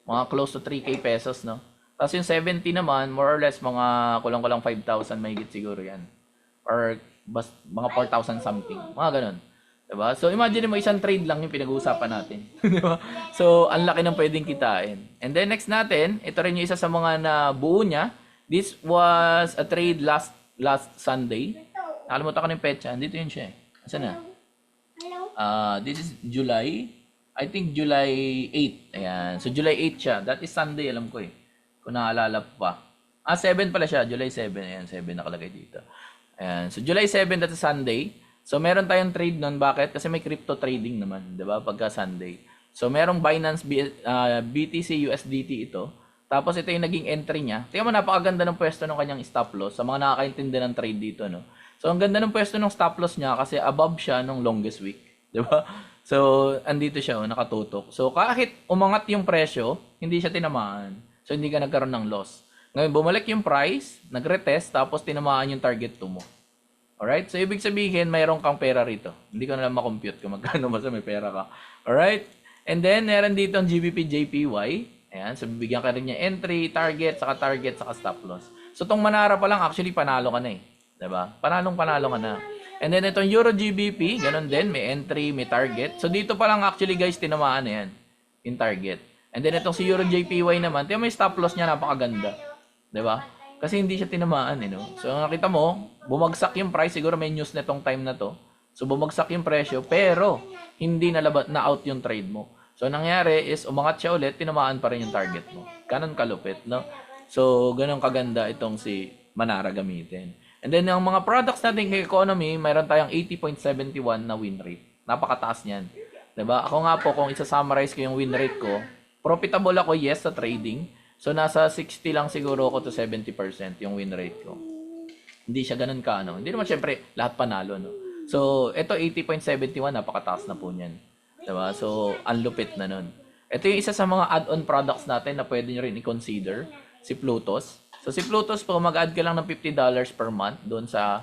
Mga close to 3K pesos, no? Tapos yung 70 naman, more or less, mga kulang-kulang 5,000 mahigit siguro yan. Or mga 4,000 something. Mga ganon. Diba? So, imagine mo, isang trade lang yung pinag-uusapan natin. Diba? So, ang laki ng pwedeng kitain. And then, next natin, ito rin yung isa sa mga nabuo niya. This was a trade last Sunday. Nakalimutan ko na yung petsa. Dito yun siya. Asan na? This is July. I think July 8. Ayan. So, July 8 siya. That is Sunday, alam ko eh. Kung naalala pa. 7 pala siya. July 7. Ayan, 7 nakalagay dito. Ayan. So, July 7, that is Sunday. So, meron tayong trade nun. Bakit? Kasi may crypto trading naman, 'di ba? Pagka Sunday. So, merong Binance BTC USDT ito. Tapos, ito yung naging entry niya. Tingnan mo, napakaganda ng pwesto ng kanyang stop loss sa mga nakakaintindi ng trade dito, no? So, ang ganda ng pwesto ng stop loss niya kasi above siya nung longest week, 'di ba? So, andito siya, nakatutok. So, kahit umangat yung presyo, hindi siya tinamaan. So, hindi ka nagkaroon ng loss. Ngayon, bumalik yung price, nagretest, tapos tinamaan yung target 2 mo. Alright? So, ibig sabihin, mayroon kang pera rito. Hindi ko na lang makompute kung magkano basta may pera ka. Alright? And then, meron dito ang GBP JPY. Ayan. So, bibigyan ka rin niya entry, target, saka stop loss. So, itong Manara pa lang, actually, panalo ka na eh. Diba? Panalo ka na. And then, itong Euro GBP, ganun din. May entry, may target. So, dito pa lang, actually, guys, tinamaan na yan. Yung target. And then itong si Euro JPY naman, tiyan mo yung stop loss niya, napakaganda. 'Di ba? Kasi hindi siya tinamaan, no? So nakita mo, bumagsak yung price, siguro may news na tong time na to. So bumagsak yung presyo, pero hindi na out yung trade mo. So nangyari is umangat siya ulit, tinamaan pa rin yung target mo. Ganun kalupit, no? So ganun kaganda itong si Manara gamitin. And then yung mga products natin kay economy, mayroon tayong 80.71 na win rate. Napakataas niyan. 'Di ba? Ako nga po kung isa-summarize ko yung win rate ko, profitable ako yes sa trading. So nasa 60 lang siguro ako to 70% yung win rate ko. Hindi siya ganun ka, no? Hindi naman syempre lahat panalo, no? So ito 80.71, napakataas na po niyan. Diba? So ang lupit na nun. Ito yung isa sa mga add-on products natin na pwede nyo rin i-consider, si Plutos. So si Plutos po, mag-add ka lang ng $50 per month doon sa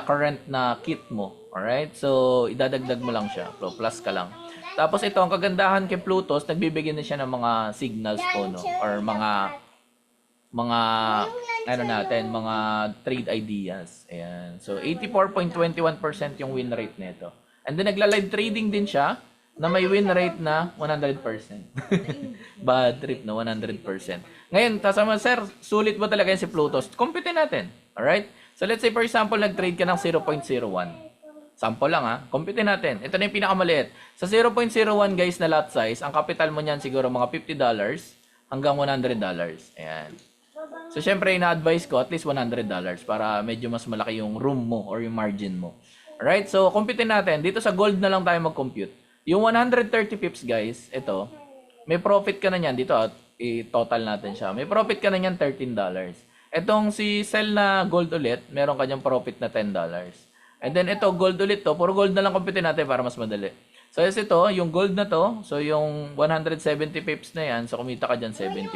current na kit mo. Alright? So idadagdag mo lang siya. So plus ka lang. Tapos ito, ang kagandahan kay Plutos, nagbibigay na siya ng mga signals po, no? Or mga mga trade ideas. Ayan. So 84.21% yung win rate nito. And then nagla-live trading din siya na may win rate na 100%. Bad trip na 100%. Ngayon, tasama, sir, sulit ba talaga yan si Plutos? Compute natin. Alright? So let's say for example, nag-trade ka ng 0.01. Sample lang ha. Compute natin. Ito na yung pinakamaliit. Sa 0.01 guys na lot size, ang capital mo niyan siguro mga $50 hanggang $100. Ayan. So syempre, ina-advise ko at least $100 para medyo mas malaki yung room mo or yung margin mo. Alright? So compute natin. Dito sa gold na lang tayo mag-compute. Yung 130 pips guys, ito, may profit ka na niyan. Dito, i-total natin siya. May profit ka na niyan $13. Etong si sell na gold ulit, meron ka niyang profit na $10. And then ito, gold ulit to. Puro gold na lang compute natin para mas madali. So is ito, yung gold na to, so yung 170 pips na yan, so kumita ka dyan $17.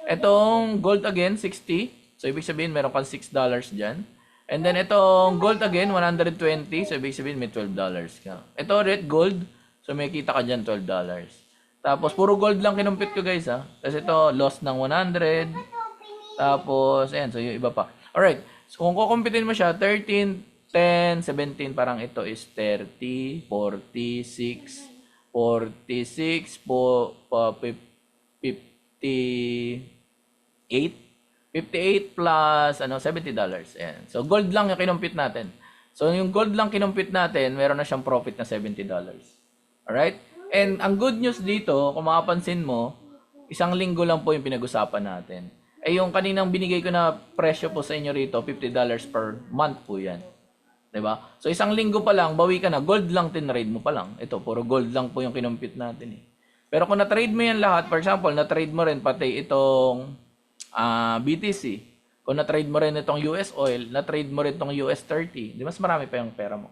Etong gold again, 60. So ibig sabihin, meron kang $6 dyan. And then itong gold again, 120. So ibig sabihin, may $12 ka. Ito red gold, so may kita ka dyan $12. Tapos puro gold lang kinumpit ko guys ha. Tapos ito, loss ng 100. Tapos, ayan, so yung iba pa. Alright, so kung kukumpitin mo siya, 13, 10, 17, parang ito is 30, 46, 58, 58 plus $70. Ayan. So gold lang yung kinumpit natin. So yung gold lang kinumpit natin, meron na siyang profit na $70. Alright? And ang good news dito, kung makapansin mo, isang linggo lang po yung pinag-usapan natin. Eh yung kaninang binigay ko na presyo po sa inyo rito, $50 per month po yan. 'Di ba? So isang linggo pa lang, bawi ka na. Gold lang tinrade mo pa lang. Ito, puro gold lang po yung kinumpit natin eh. Pero kung na-trade mo yan lahat, for example, na-trade mo rin pati itong BTC, kung na-trade mo rin itong US oil, na-trade mo rin itong US 30, di mas marami pa yung pera mo.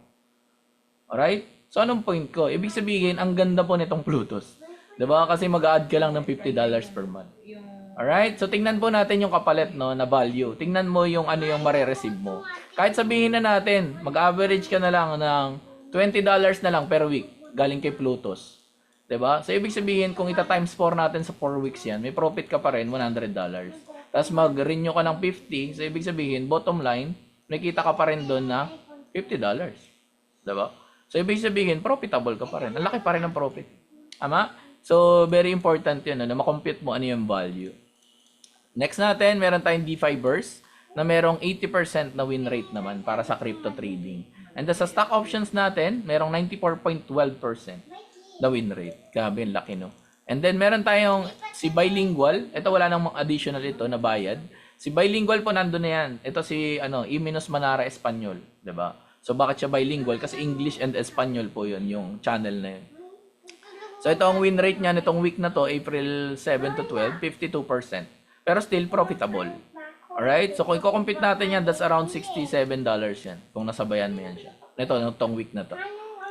Alright? So anong point ko? Ibig sabihin, ang ganda po nitong Plutos. Di ba? Kasi mag-add ka lang ng $50 per month. Alright? So tingnan po natin yung kapalit no, na value. Tingnan mo yung ano yung mare-receive mo. Kahit sabihin na natin, mag-average ka na lang ng $20 na lang per week galing kay Plutos. 'Di ba? So ibig sabihin kung ita-times 4 natin sa 4 weeks 'yan, may profit ka pa rin $100. Tapos mag-renew ka ng 50, so ibig sabihin bottom line, nakita ka pa rin doon na $50. 'Di ba? So ibig sabihin profitable ka pa rin. Ang laki pa rin ng profit. Tama? So very important 'yun na ma-compute mo ano yung value. Next natin, meron tayong DeFi Burst na merong 80% na win rate naman para sa crypto trading. And sa stock options natin, merong 94.12% na win rate. Grabe, ang laki, no? And then, meron tayong si Bilingual. Ito, wala nang additional ito na bayad. Si Bilingual po, nandun na yan. Ito si, Iminos Manara Espanyol. Diba? So, bakit siya bilingual? Kasi English and Espanyol po yun, yung channel na yun. So, ito ang win rate niya nitong week na to, April 7 to 12, 52%. Pero still profitable. Alright? So, kung i-compute natin yan, that's around $67 yan. Kung nasabayan mo yan siya. Ito, itong week na to.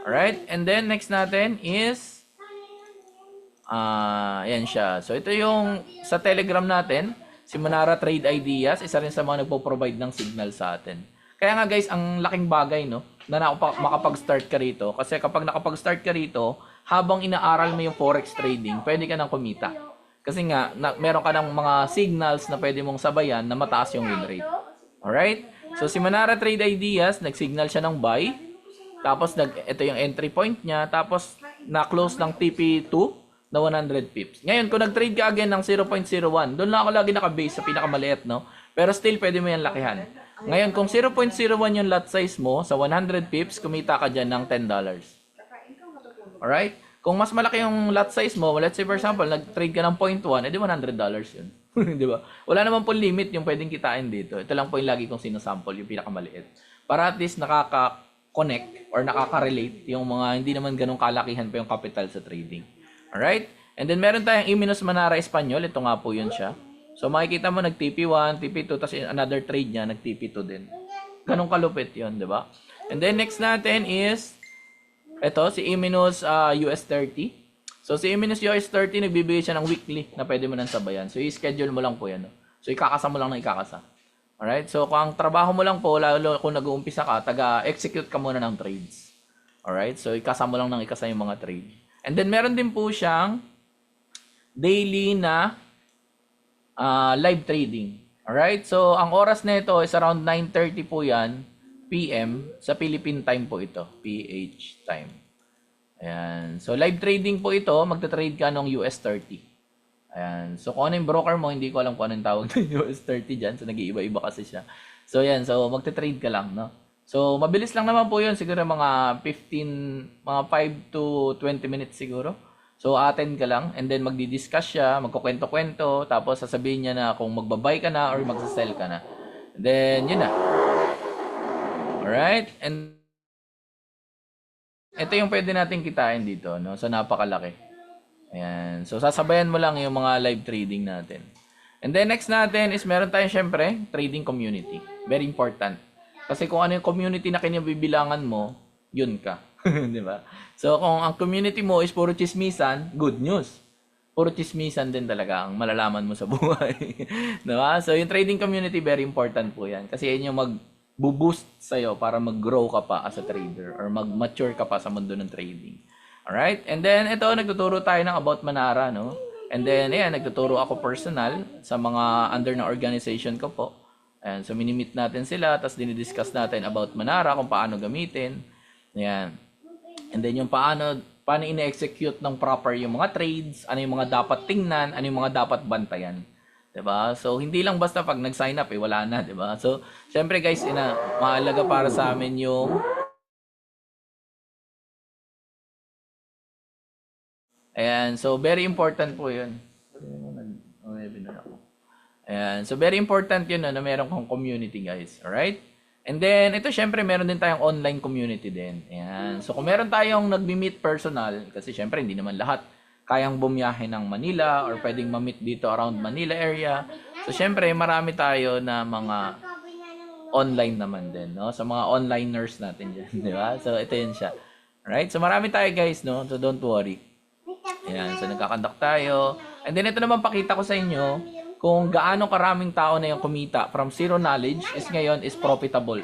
Alright? And then, next natin is yan siya. So, ito yung sa Telegram natin, si Manara Trade Ideas, isa rin sa mga nagpo-provide ng signal sa atin. Kaya nga guys, ang laking bagay, no, na makapag-start ka rito. Kasi kapag nakapag-start ka rito, habang inaaral mo yung forex trading, pwede ka nang kumita. Kasi nga, meron ka ng mga signals na pwede mong sabayan na mataas yung win rate. Alright? So, si Manara Trade Ideas, nag-signal siya ng buy. Tapos, ito yung entry point niya. Tapos, na-close ng TP2. na 100 pips. Ngayon, kung nag-trade ka again ng 0.01, doon lang ako lagi naka-base sa pinakamaliit, no? Pero still, pwede mo yan lakihan. Ngayon, kung 0.01 yung lot size mo, sa 100 pips, kumita ka dyan ng $10. Alright? Kung mas malaki yung lot size mo, let's say for example, nag-trade ka ng 0.1, edi $100 yun. Di ba? Wala naman po limit yung pwedeng kitain dito. Ito lang po yung lagi kong sinasample, yung pinakamaliit. Para at least nakaka-connect or nakaka-relate yung mga hindi naman ganun kalakihan pa yung capital sa trading. Alright? And then meron tayong Imenos Manara Espanyol. Ito nga po yun siya. So makikita mo nag-TP1, TP2, tapos another trade niya, nag-TP2 din. Ganun kalupit yun, di ba? And then next natin is ito, si Imenos US30. So si Imenos US30, nagbibigay siya ng weekly na pwede mo nang sabayan. So i-schedule mo lang po yan. No? So ikakasa mo lang ng ikakasa. Alright? So kung ang trabaho mo lang po, lalo kung nag-uumpisa ka, taga-execute ka muna ng trades. Alright? So ikasa mo lang ng ikasa yung mga trade. And then meron din po siyang daily na live trading. Alright? So ang oras na ito is around 9:30 po yan PM. Sa Philippine time po ito. PH time. Ayan. So live trading po ito. Magta-trade ka ng US30. Ayan. So kung ano yung broker mo, hindi ko alam kung anong tawag ng US30 dyan. So nag-iiba-iba kasi siya. So yan. So magta-trade ka lang, no? So mabilis lang naman po yun. Siguro mga 5 to 20 minutes siguro. So attend ka lang and then magdi-discuss siya, magkukwento-kwento, tapos sasabihin niya na kung magbabay ka na or magsasell ka na. And then yun na. Alright? And ito yung pwede natin kitain dito, no? So napakalaki. Ayan. So sasabayan mo lang yung mga live trading natin. And then next natin is meron tayong syempre trading community. Very important. Kasi kung ano yung community na kinabibilangan mo, yun ka. Di ba? So kung ang community mo is puro chismisan, good news. Puro chismisan din talaga ang malalaman mo sa buhay. Diba? So yung trading community, very important po yan. Kasi yan yung mag-boost sa'yo para mag-grow ka pa as a trader or mag-mature ka pa sa mundo ng trading. Alright? And then ito, nagtuturo tayo ng about Manara, no? And then, ayan, nagtuturo ako personal sa mga under na organization ko po. Ayan, so minimit natin sila, tapos dinidiscuss natin about Manara, kung paano gamitin. Ayan. And then yung paano ine-execute ng proper yung mga trades, ano yung mga dapat tingnan, ano yung mga dapat bantayan. 'Di ba? So hindi lang basta pag nag-sign up wala na, 'di ba? So syempre guys, mahalaga para sa amin yung ayan, so very important po 'yun. Ayan, so very important 'yun na meron kang community, guys. All right? And then, ito syempre, meron din tayong online community din. Ayan. So, kung meron tayong nagmi-meet personal, kasi syempre, hindi naman lahat kayang bumiyahe ng Manila or pwedeng ma-meet dito around Manila area. So, syempre, marami tayo na mga online naman din, no? So, mga onliners natin dyan, di ba? So, ito yun siya. Alright? So, marami tayo, guys, no? So, don't worry. Ayan. So, nagkakandak tayo. And then, ito naman pakita ko sa inyo kung gaano karaming tao na yung kumita from zero knowledge is ngayon is profitable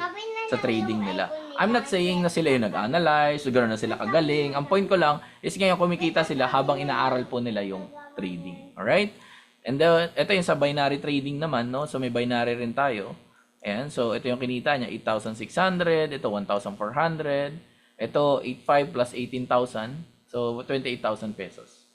sa trading nila. I'm not saying na sila yung nag-analyze, o gano'n na sila kagaling. Ang point ko lang is ngayon kumikita sila habang inaaral po nila yung trading. Alright? And ito yung sa binary trading naman, no? So may binary rin tayo. Ayan, so ito yung kinita niya, 8,600, ito 1,400, ito 8,500 plus 18,000, so 28,000 pesos.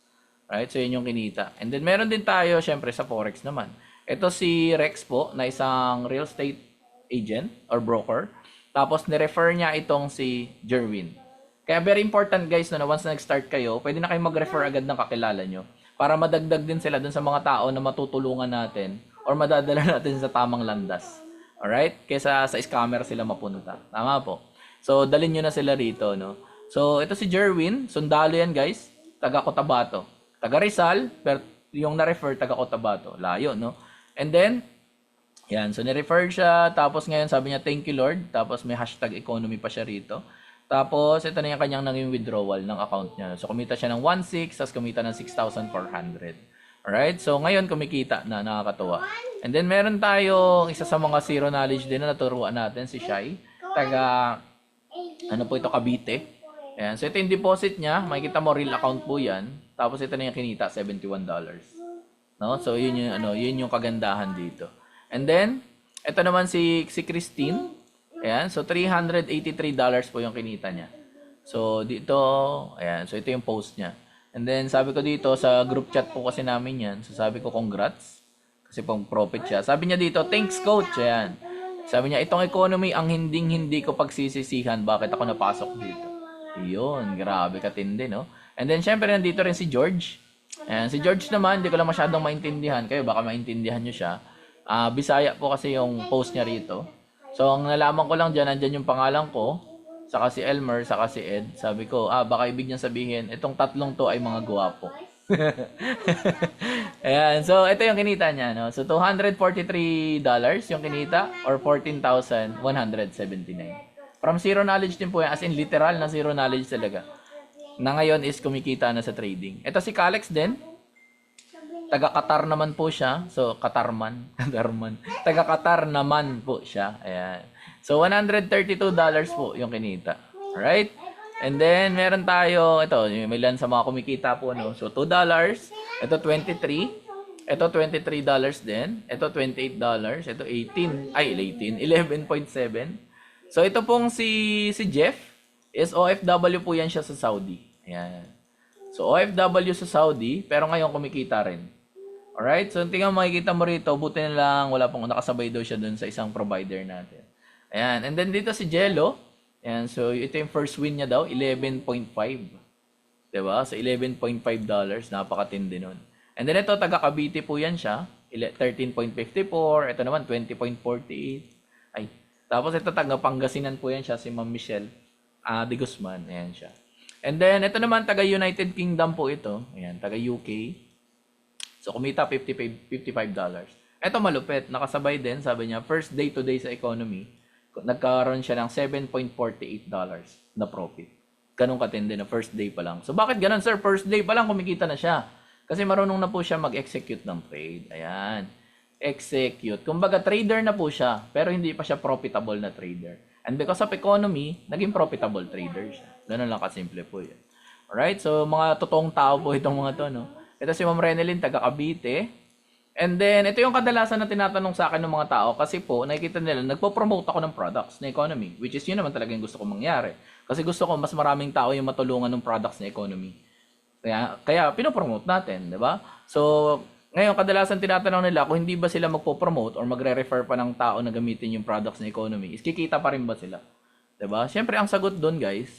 Right? So, yun yung kinita. And then, meron din tayo, syempre, sa Forex naman. Ito si Rex po, na isang real estate agent or broker. Tapos, nirefer niya itong si Jerwin. Kaya, very important, guys, na once na nag-start kayo, pwede na kayo mag-refer agad ng kakilala nyo para madagdag din sila dun sa mga tao na matutulungan natin or madadala natin sa tamang landas. Alright? Kesa sa scammer sila mapunta. Tama po. So, dalhin nyo na sila rito, no? So, ito si Jerwin. Sundalo yan, guys. Taga Cotabato. Taga Rizal, pero yung na-refer, taga Cotabato. Layo, no? And then, yan. So, ni-refer siya. Tapos ngayon, sabi niya, thank you, Lord. Tapos may hashtag economy pa siya rito. Tapos, ito na yung kanyang naging withdrawal ng account niya. So, kumita siya ng 1,600, tapos kumita ng 6,400. Alright? So, ngayon, kumikita na, nakakatuwa. And then, meron tayo isa sa mga zero knowledge din na naturuan natin, si Shai. Taga, ano po ito, Cavite. Ayan. So, ito yung deposit niya. Makikita mo, real account po yan. Tapos ito na yung kinita, $71. No? So yun yung kagandahan dito. And then ito naman si Christine. Ayan, so $383 po yung kinita niya. So dito, ayan, so ito yung post niya. And then sabi ko dito sa group chat po kasi namin yan. So sabi ko congrats. Kasi pang profit siya. Sabi niya dito, thanks coach. Ayan. Sabi niya, itong economy ang hindi ko pagsisisihan. Bakit ako napasok dito? Yun, grabe katindi, no? And then syempre nandito rin si George. Ayan, si George naman, hindi ko lang masyadong maintindihan. Kayo baka maintindihan nyo siya. Bisaya po kasi yung post niya rito. So ang nalaman ko lang dyan, nandyan yung pangalan ko. Saka si Elmer, saka si Ed. Sabi ko, baka ibig niyang sabihin, itong tatlong to ay mga guwapo. Ayan, so ito yung kinita niya, no? So $243 yung kinita or 14,179. From zero knowledge din po yan, as in literal na zero knowledge talaga. Na ngayon is kumikita na sa trading. Ito si Kalex din. Taga Qatar naman po siya. So Qatarman. Taga Qatar naman po siya. Ayan. So $132 po yung kinita. Alright? And then meron tayo, ito, may ilan sa mga kumikita po, no? So $2. Ito 23. Ito $23 din. Ito $28. Ito 18. Ay, 18. 11.7. So ito pong si Jeff is OFW po yan siya sa Saudi. Ayan. So OFW sa Saudi pero ngayon kumikita rin. Alright? So tingnan makikita mo rito, buti na lang wala pong nakasabay daw siya dun sa isang provider natin. Ayan. And then dito si Jello. Ayan. So ito yung first win niya daw, 11.5. Diba? So $11.5. Napakatindi nun. And then ito, taga Cavite po yan siya. 13.54. Ito naman, 20.48. Ay. Tapos ito, taga Pangasinan po yan siya, si Ma'am Michelle de Guzman. Ayan siya. And then, ito naman, taga United Kingdom po ito. Ayan, taga UK. So, kumita $55. Ito malupit. Nakasabay din, sabi niya, first day to day sa economy, nagkaroon siya ng $7.48 na profit. Ganun katindi na first day pa lang. So, bakit ganun, sir? First day pa lang, kumikita na siya. Kasi marunong na po siya mag-execute ng trade. Ayan. Execute. Kumbaga, trader na po siya, pero hindi pa siya profitable na trader. And because of economy, naging profitable trader siya. Ganun lang kasimple po yan. Alright? So, mga totoong tao po itong mga to, no? Ito si Ma'am Renelyn, taga Cavite. And then, ito yung kadalasan na tinatanong sa akin ng mga tao kasi po, nakikita nila, nagpo-promote ako ng products na economy, which is yun naman talaga yung gusto ko mangyari. Kasi gusto ko mas maraming tao yung matulungan ng products na economy. Kaya pinopromote natin, di ba? So, ngayon, kadalasan tinatanong nila kung hindi ba sila magpo-promote or magre-refer pa ng tao na gamitin yung products na economy, is kikita pa rin ba sila? Diba? Siyempre, ang sagot doon, guys,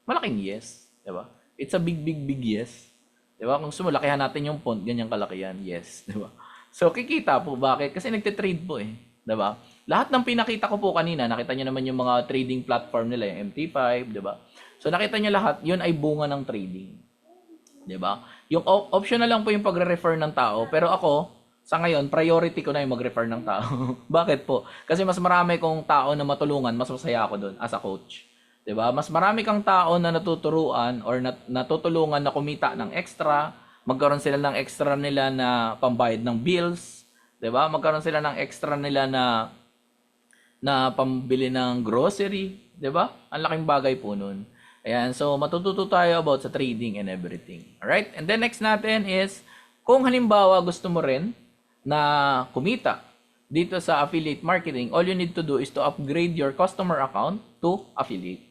malaking yes. Diba? It's a big yes. Diba? Kung gusto mo, lakihan natin yung font, ganyang kalakihan, yes. Diba? So, kikita po. Bakit? Kasi nagtitrade po eh. Diba? Lahat ng pinakita ko po kanina, nakita nyo naman yung mga trading platform nila, yung MT5, diba? So, nakita nyo lahat, yun ay bunga ng trading. Diba? Yung optional lang po yung pagre-refer ng tao, pero ako, sa ngayon, priority ko na yung mag-refer ng tao. Bakit po? Kasi mas marami kong tao na matulungan, mas masaya ako doon as a coach. Diba? Mas marami kang tao na natuturuan or natutulungan na kumita ng extra, magkaroon sila ng extra nila na pambayad ng bills, diba? Magkaroon sila ng extra nila na pambili ng grocery, diba? Ang laking bagay po nun. Ayan, so matututo tayo about sa trading and everything. Alright? And then next natin is, kung halimbawa gusto mo rin na kumita dito sa affiliate marketing, all you need to do is to upgrade your customer account to affiliate.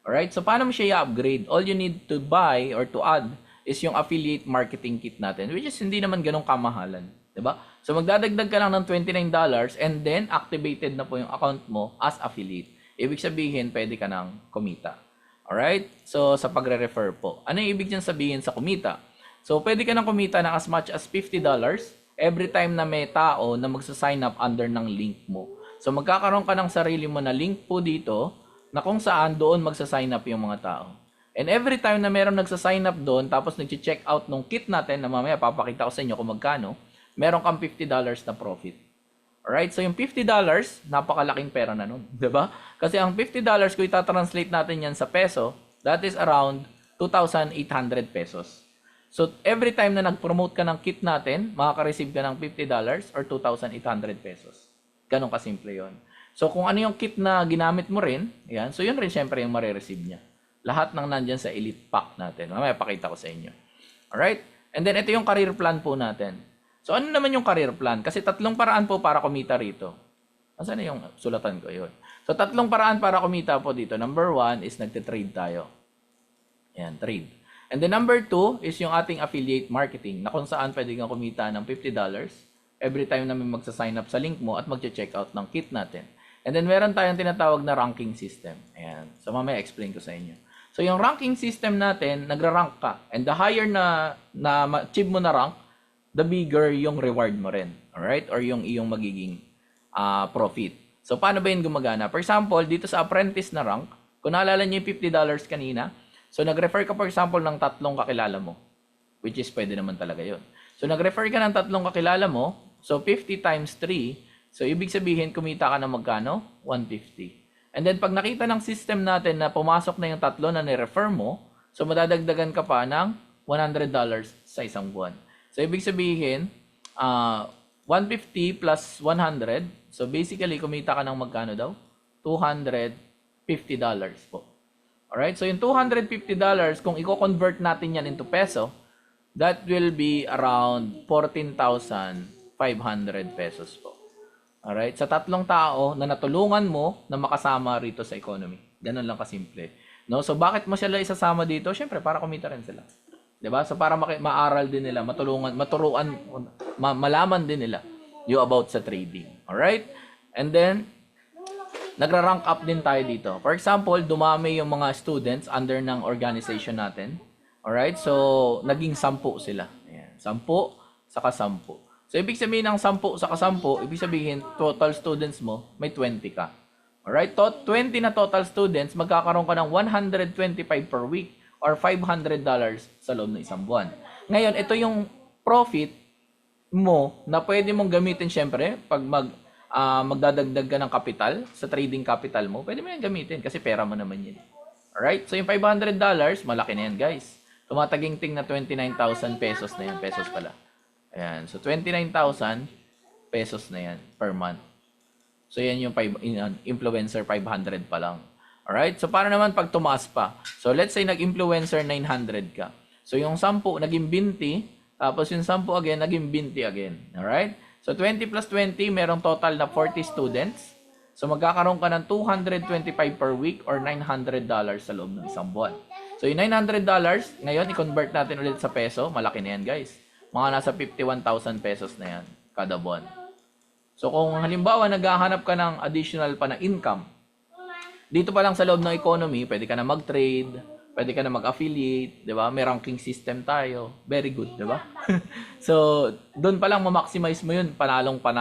Alright? So paano mo siya i-upgrade? All you need to buy or to add is yung affiliate marketing kit natin, which is hindi naman ganun kamahalan. Diba? So magdadagdag ka lang ng $29 and then activated na po yung account mo as affiliate. Ibig sabihin, pwede ka nang kumita. Alright? So, sa pagre-refer po. Ano yung ibig niyang sabihin sa kumita? So, pwede ka nang kumita ng as much as $50 every time na may tao na magsa-sign up under ng link mo. So, magkakaroon ka ng sarili mo na link po dito na kung saan doon magsa-sign up yung mga tao. And every time na meron nagsa-sign up doon tapos nag-check out nung kit natin na mamaya papakita ko sa inyo kung magkano, meron kang $50 na profit. Alright? So, yung $50, napakalaking pera na nun. Diba? Kasi ang $50, kung itatranslate natin yan sa peso, that is around 2,800 pesos. So, every time na nag-promote ka ng kit natin, makaka-receive ka ng $50 or 2,800 pesos. Ganon kasimple yon. So, kung ano yung kit na ginamit mo rin, yan, so yun rin syempre yung marireceive niya. Lahat ng nandyan sa elite pack natin. Mamaya pakita ko sa inyo. Alright? And then, ito yung career plan po natin. So, ano naman yung career plan? Kasi tatlong paraan po para kumita rito. Asan na yung sulatan ko yun? So, tatlong paraan para kumita po dito. Number 1 is nagtitrade tayo. Ayan, trade. And then number 2 is yung ating affiliate marketing na kung saan pwede kang kumita ng $50 every time na may magsa-sign up sa link mo at magche-check out ng kit natin. And then meron tayong tinatawag na ranking system. Ayan. So mamaya explain ko sa inyo. So yung ranking system natin, nagra-rank ka. And the higher na ma-achieve mo na rank, the bigger yung reward mo rin. Alright? Or yung iyong magiging profit. So paano ba yun gumagana? For example, dito sa apprentice na rank, kung naalala niyo yung $50 kanina, so nag-refer ka for example ng 3 kakilala mo. Which is pwede naman talaga yun. So nag-refer ka ng 3 kakilala mo, so 50 times 3, so ibig sabihin kumita ka ng magkano? 150. And then pag nakita ng system natin na pumasok na yung 3 na ni-refer mo, so madadagdagan ka pa ng $100 sa isang buwan. So ibig sabihin, 150 plus 100, so basically kumita ka ng magkano daw? $250 po. Alright, so yung $250, kung i-convert natin yan into peso, that will be around 14,500 pesos po. Alright, sa 3 tao na natulungan mo na makasama rito sa economy. Ganun lang kasimple. No? So bakit mo sila isasama dito? Siyempre, para kumita rin sila. 'Di ba? So para maaral din nila, malaman din nila yung about sa trading. Alright? And then, nagra-rank up din tayo dito. For example, dumami yung mga students under ng organization natin. Alright? So, naging 10 sila. Ayan. 10 saka 10. So, ibig sabihin ng 10 saka 10, ibig sabihin, total students mo, may 20 ka. Alright? 20 na total students, magkakaroon ka ng 125 per week or $500 sa loob ng isang buwan. Ngayon, ito yung profit mo na pwede mong gamitin syempre pag magdadagdag ka ng capital sa trading capital mo, pwede mo yan gamitin kasi pera mo naman yun. Alright? So yung $500, malaki na yan guys. Tumataginting na 29,000 pesos na yan. Pesos pala. Ayan. So 29,000 pesos na yan per month. So yan yung influencer 500 pa lang. Alright? So para naman pag tumaas pa. So let's say nag-influencer 900 ka. So yung 10 naging 20, tapos yung 10 again naging 20 again. Alright? So, 20 plus 20, merong total na 40 students. So, magkakaroon ka ng $225 per week or $900 sa loob ng isang buwan. So, yung $900, ngayon, i-convert natin ulit sa peso. Malaki na yan, guys. Mga nasa 51,000 pesos na yan kada buwan. So, kung halimbawa, naghahanap ka ng additional pa na income, dito pa lang sa loob ng economy, pwede ka na mag-trade, pwede ka na mag-affiliate, di ba? May ranking system tayo. Very good, di ba? So, doon pa lang ma-maximize mo yun. Panalo ka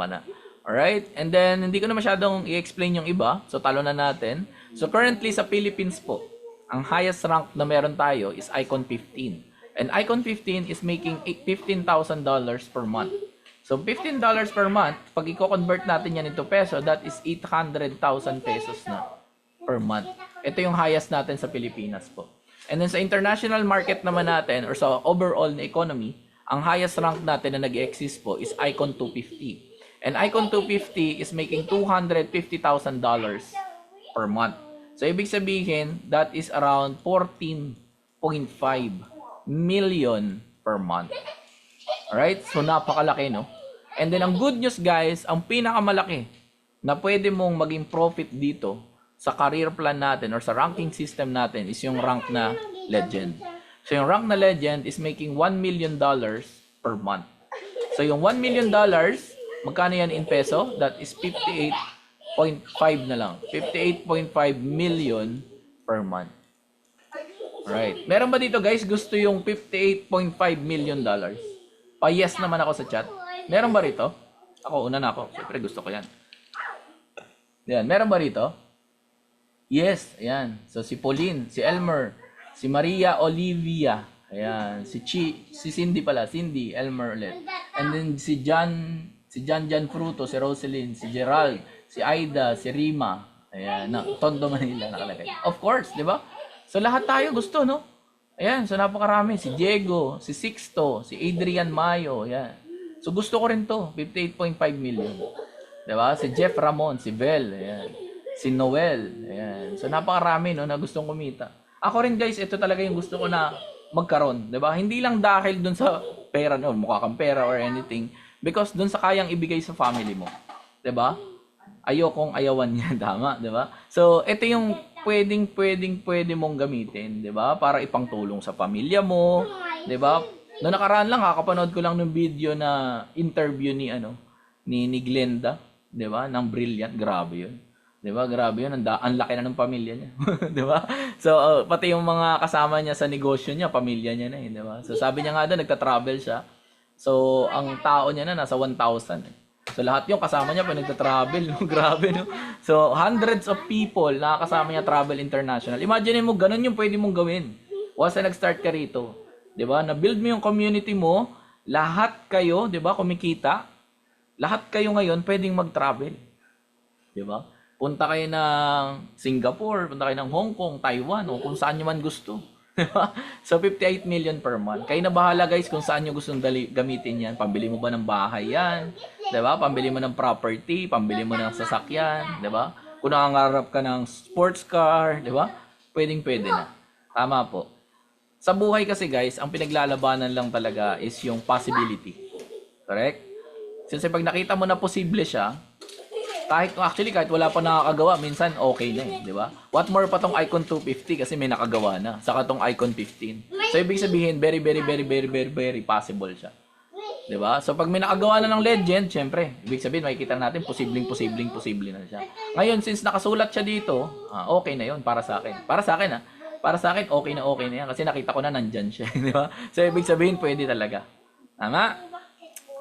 na. Alright? And then, hindi ko na masyadong i-explain yung iba. So, talo na natin. So, currently sa Philippines po, ang highest rank na meron tayo is Icon 15. And Icon 15 is making $15,000 per month. So, $15 per month, pag i-convert natin yan into peso, that is 800,000 pesos na per month. Ito yung highest natin sa Pilipinas po. And then sa international market naman natin or sa overall na economy, ang highest rank natin na nag-exist po is Icon 250. And Icon 250 is making $250,000 per month. So ibig sabihin, that is around 14.5 million per month. Alright? So napakalaki, no? And then ang good news guys, ang pinakamalaki na pwede mong maging profit dito sa career plan natin or sa ranking system natin is yung rank na legend. So yung rank na legend is making $1 million per month. So yung $1 million, magkano yan in peso? That is 58.5 na lang. 58.5 million per month. Alright. Meron ba dito guys gusto yung $58.5 million? Pa-yes naman ako sa chat. Meron ba rito? Ako, una na ako. Siyempre gusto ko yan. Yan. Meron ba rito? Yes, ayan. So si Pauline, si Elmer, si Maria Olivia, ayan, si Cindy pala, Cindy, Elmer ulit. And then si John Fruto, si Roselyn, si Gerald, si Aida, si Rima, ayan, Tondo Manila nakalagay. Of course, di ba? So lahat tayo gusto, no? Ayan, so napakarami. Si Diego, si Sixto, si Adrian Mayo, ayan. So gusto ko rin to, 58.5 million. Di ba? Si Jeff Ramon, si Bel, ayan. Si Noel. Ayan. So, napakarami no, na gustong kumita. Ako rin guys, ito talaga yung gusto ko na magkaroon. Diba? Hindi lang dahil dun sa pera, no, mukha kang pera or anything. Because dun sa kayang ibigay sa family mo. Diba? Ayokong ayawan niya. Tama. Diba? So, ito yung pwede mong gamitin, 'di ba? Para ipangtulong sa pamilya mo, 'di ba? Noong nakaraan lang kakapanood ko lang ng video na interview ni Glenda, 'di ba? Ng Brilliant, grabe 'yun. 'Di ba? Grabe 'yun, ang laki na ng pamilya niya, 'di ba? So pati yung mga kasama niya sa negosyo niya, pamilya niya na, 'di ba? So sabi niya nga doon nagta-travel siya. So ang tao niya na nasa 1,000. So lahat yung kasama niya pa nagta-travel, no? Grabe, no? So hundreds of people nakakasama niya travel international. Imagine mo ganun yung pwede mong gawin. Once na nag-start ka rito, 'di ba? Na-build mo yung community mo, lahat kayo, 'di ba, kumikita. Lahat kayo ngayon pwedeng mag-travel. 'Di ba? Punta kayo ng Singapore, punta kayo ng Hong Kong, Taiwan, o kung saan niyo man gusto. So 58 million per month. Kayo na bahala guys kung saan niyo gustong gamitin 'yan. Pambili mo ba ng bahay 'yan? 'Di ba? Pambili mo ng property, pambili mo ng sasakyan, 'di ba? Kung nangangarap ka ng sports car, 'di ba? Pwedeng-pwede na. Tama po. Sa buhay kasi guys, ang pinaglalabanan lang talaga is yung possibility. Correct? Since pag nakita mo na posible siya, kahit wala pa nakakagawa, minsan okay na eh, di ba? What more pa tong Icon 250 kasi may nakagawa na. Saka tong Icon 15. So ibig sabihin, very possible siya. Di ba? So pag may nakagawa na ng legend, syempre, ibig sabihin makikita natin posible na siya. Ngayon, since nakasulat siya dito, okay na 'yon para sa akin. Para sa akin, okay na yan kasi nakita ko na nandyan siya, di ba? So ibig sabihin, pwede talaga. Tama?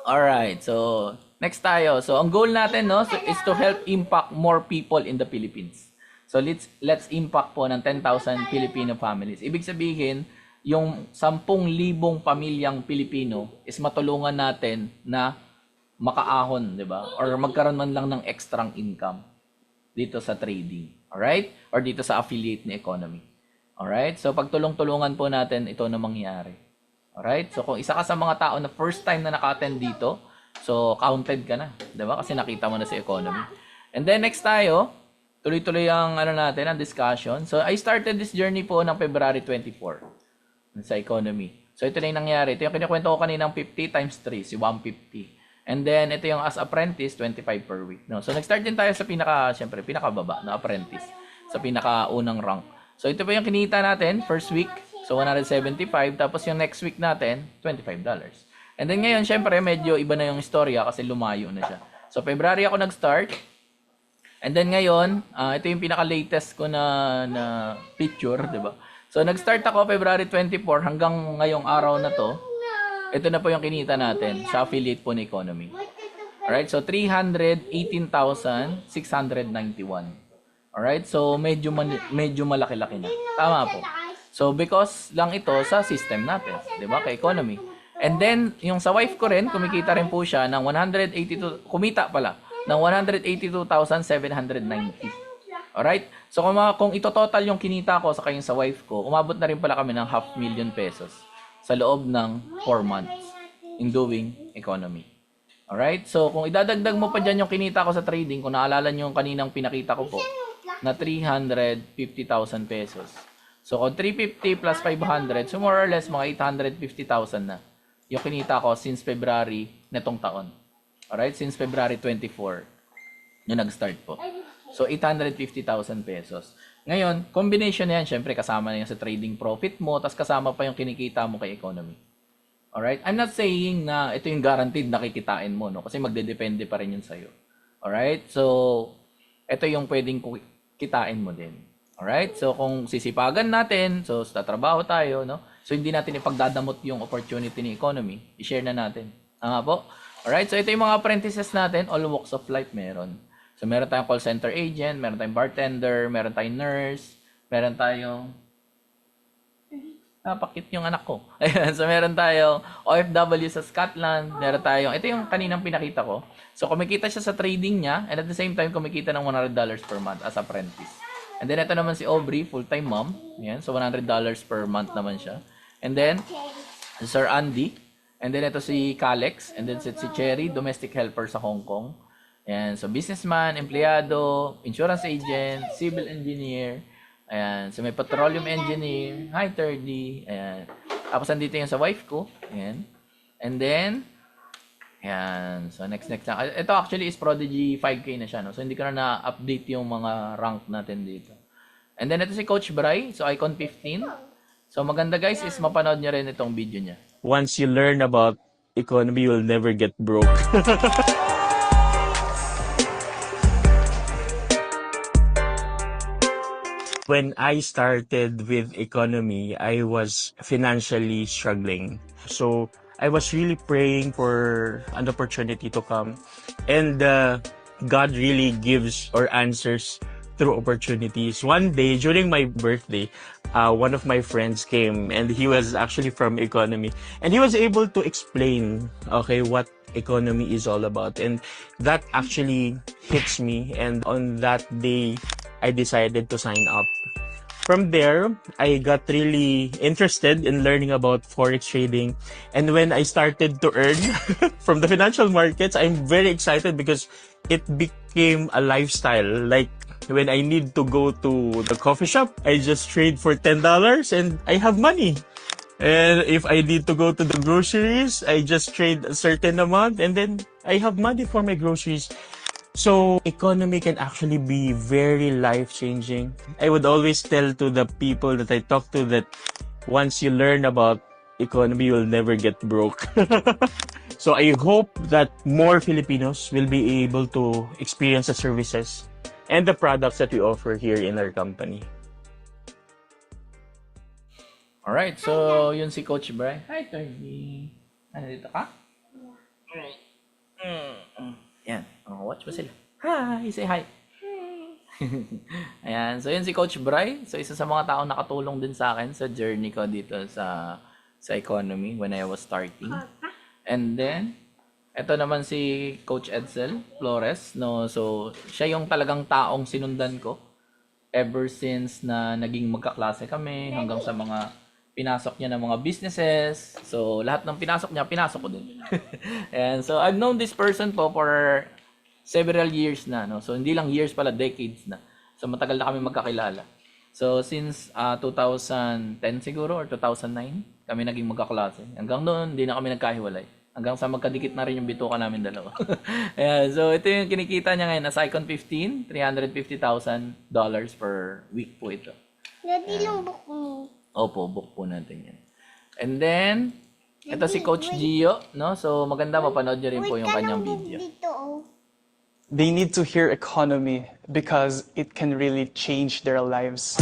Alright, so next tayo. So ang goal natin is to help impact more people in the Philippines. So let's impact po ng 10,000 Filipino families. Ibig sabihin, yung 10,000 pamilyang Pilipino is matulungan natin na makaahon, 'di ba? Or magkaroon man lang ng extra income dito sa trading. Alright? Or dito sa affiliate na economy. Alright? So pagtulong-tulungan po natin ito na mangyari. Alright? So kung isa ka sa mga tao na first time na naka-attend dito, so counted ka na, 'di ba? Kasi nakita mo na si economy. And then next tayo, tuloy-tuloy ang natin, ang discussion. So I started this journey po ng February 24 sa economy. So ito na yung nangyari. Ito yung kinikwento ko kanina ng 50 times 3, si 150. And then ito yung as apprentice, 25 per week. No? So nag-start din tayo sa pinakababa na apprentice, sa pinakaunang rank. So ito pa yung kinita natin first week. So 175, tapos yung next week natin, $25. And then ngayon, syempre, medyo iba na yung istorya kasi lumayo na siya. So February ako nag-start. And then ngayon, ito yung pinaka-latest ko na picture, 'di ba? So nag-start ako February 24 hanggang ngayong araw na to. Ito na po yung kinita natin sa affiliate po na economy. Alright, so 318,691. Alright, so medyo malaki-laki na. Tama po. So because lang ito sa system natin, 'di ba? Kay economy. And then yung sa wife ko rin, kumikita rin po siya ng 182 ng 182,790. Alright? So kung ito total yung kinita ko sa sa wife ko, umabot na rin pala kami ng 500,000 pesos sa loob ng 4 months in doing economy. Alright? So kung idadagdag mo pa dyan yung kinita ko sa trading, kung naalala nyo yung kaninang pinakita ko po, na 350,000 pesos. So kung 350 plus 500, so more or less mga 850,000 na yung kinita ko since February netong taon. Alright? Since February 24, yung nag-start po. So 850,000 pesos. Ngayon, combination na yan, syempre kasama na yan sa trading profit mo, tas kasama pa yung kinikita mo kay economy. Alright? I'm not saying na ito yung guaranteed na kikitain mo, no? Kasi magdedepende pa rin yun sa'yo. Alright? So, ito yung pwedeng kitain mo din. Alright? So, kung sisipagan natin, so tatrabaho tayo, no? So, hindi natin ipagdadamot yung opportunity ni economy. I-share na natin. Tama po? Alright? So, ito yung mga apprentices natin. All walks of life meron. So, meron tayong call center agent, meron tayong bartender, meron tayong nurse, meron tayong... Napakit yung anak ko. Ayan. So, meron tayong OFW sa Scotland. Meron tayong... Ito yung kaninang pinakita ko. So, kumikita siya sa trading niya and at the same time, kumikita ng $100 per month as apprentice. And then, ito naman si Aubrey, full-time mom. Ayan. So, $100 per month naman siya. And then, Sir Andy. And then, ito si Calex. And then, si Cherry, domestic helper sa Hong Kong. Ayan, so businessman, empleyado, insurance agent, civil engineer, ayan, so may petroleum engineer, hi 30, ayan. Tapos andito yung sa wife ko, ayan. And then, ayan, so next na. Ito actually is Prodigy 5K na siya, no? So hindi ko na na-update yung mga rank natin dito. And then ito si Coach Bry, so Icon 15. So maganda guys is mapanood nyo rin itong video niya. Once you learn about economy, you'll never get broke. When I started with economy, I was financially struggling. So I was really praying for an opportunity to come. And God really gives or answers through opportunities. One day, during my birthday, one of my friends came and he was actually from economy. And he was able to explain, okay, what economy is all about. And that actually hits me. And on that day, I decided to sign up. From there, I got really interested in learning about forex trading. And when I started to earn from the financial markets, I'm very excited because it became a lifestyle. Like when I need to go to the coffee shop, I just trade for $10 and I have money. And if I need to go to the groceries, I just trade a certain amount and then I have money for my groceries. So, economy can actually be very life-changing. I would always tell to the people that I talk to that once you learn about economy, you'll never get broke. So, I hope that more Filipinos will be able to experience the services and the products that we offer here in our company. Alright, so yun si Coach Bry. Hi, Kirby. Nandito ka? Alright. Yan. Oh, watch mo sila. Hi! Say hi. Ayan. So, yun si Coach Bry. So, isa sa mga taong nakatulong din sa akin sa journey ko dito sa economy when I was starting. And then, ito naman si Coach Edsel Flores. No? So, siya yung talagang taong sinundan ko ever since na naging magkaklase kami hanggang sa mga pinasok niya ng mga businesses. So, lahat ng pinasok niya, pinasok ko din. And so, I've known this person po for several years na. No? So, hindi lang years pala, decades na. So, matagal na kami magkakilala. So, since 2010 siguro or 2009, kami naging magkaklase. Hanggang noon, hindi na kami nagkahiwalay. Hanggang sa magkadikit na rin yung bituka namin dalawa. Ayan, so, ito yung kinikita niya ngayon. As Icon 15, $350,000 per week po ito. Daddy lang book mo. Opo, book po natin yan. And then, ito si Coach Gio, no? So, maganda mapanood nyo rin po yung kanyang video. They need to hear economy because it can really change their lives.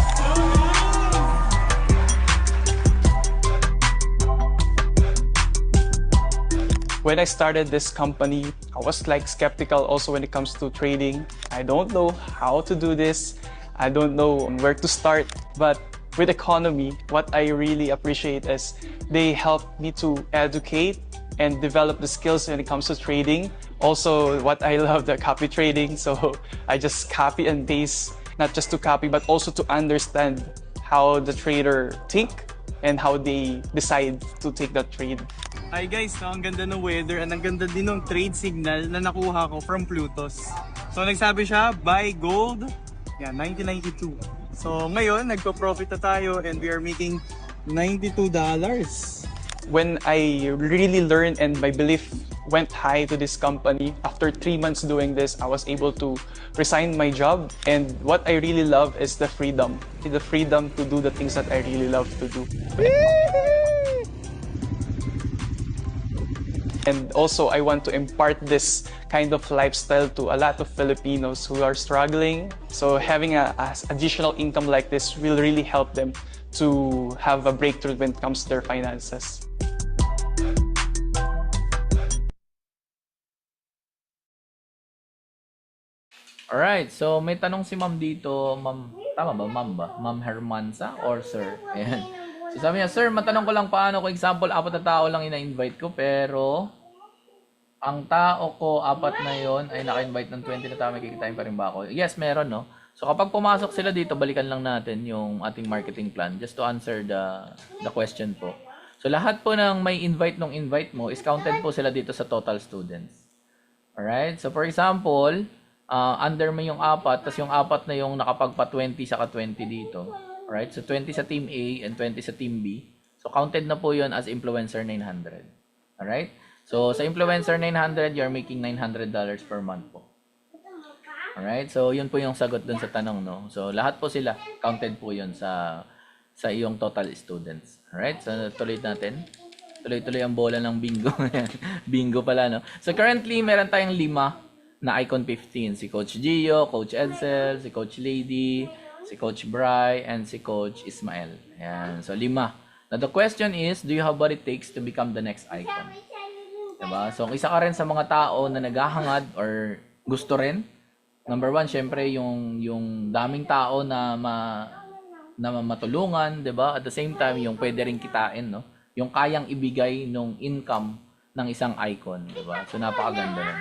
When I started this company, I was like skeptical also when it comes to trading. I don't know how to do this. I don't know where to start, but with economy, what I really appreciate is they help me to educate and develop the skills when it comes to trading. Also, what I love, the copy trading. So I just copy and paste, not just to copy, but also to understand how the trader think and how they decide to take that trade. Hi guys, no, ang ganda ng weather and ang ganda din ng trade signal na nakuha ko from Plutos. So nagsabi siya, buy gold, yeah, 1992. So ngayon, nagpo-profit na tayo and we are making $92. When I really learned and my belief went high to this company, after 3 months doing this, I was able to resign my job. And what I really love is the freedom to do the things that I really love to do. And also, I want to impart this kind of lifestyle to a lot of Filipinos who are struggling. So having a additional income like this will really help them to have a breakthrough when it comes to their finances. Alright, so may tanong si ma'am dito, ma'am, tama ba, ma'am ba? Ma'am Hermanza or sir? Ayan. So sabi niya, sir, matanong ko lang paano ko example, 4 na tao lang ina-invite ko, pero ang tao ko, 4 na yon ay naka-invite ng 20 na tao, may kikitain pa rin ba ako? Yes, meron, no? So kapag pumasok sila dito, balikan lang natin yung ating marketing plan just to answer the question po. So lahat po ng may invite nung invite mo is counted po sila dito sa total students. Alright? So for example, under mo yung 4, tapos yung 4 na yung nakapagpa-20 saka 20 dito. Alright? So 20 sa team A and 20 sa team B. So counted na po yun as influencer 900. Alright? So sa influencer 900, you're making $900 per month po. Alright? So, yun po yung sagot dun sa tanong, no? So, lahat po sila, counted po yun sa iyong total students. Alright? So, tuloy natin. Tuloy-tuloy ang bola ng bingo. Bingo pala, no? So, currently, meron tayong 5 na Icon 15. Si Coach Gio, Coach Edsel, si Coach Lady, si Coach Bry, and si Coach Ismael. Ayan. So, 5. Now, the question is, do you have what it takes to become the next icon? Diba? So, isa ka rin sa mga tao na naghahangad or gusto rin. Number 1, syempre, yung daming tao na matulungan, diba? At the same time, yung pwede rin kitain, no? Yung kayang ibigay nung income ng isang icon, diba? So, napakaganda rin.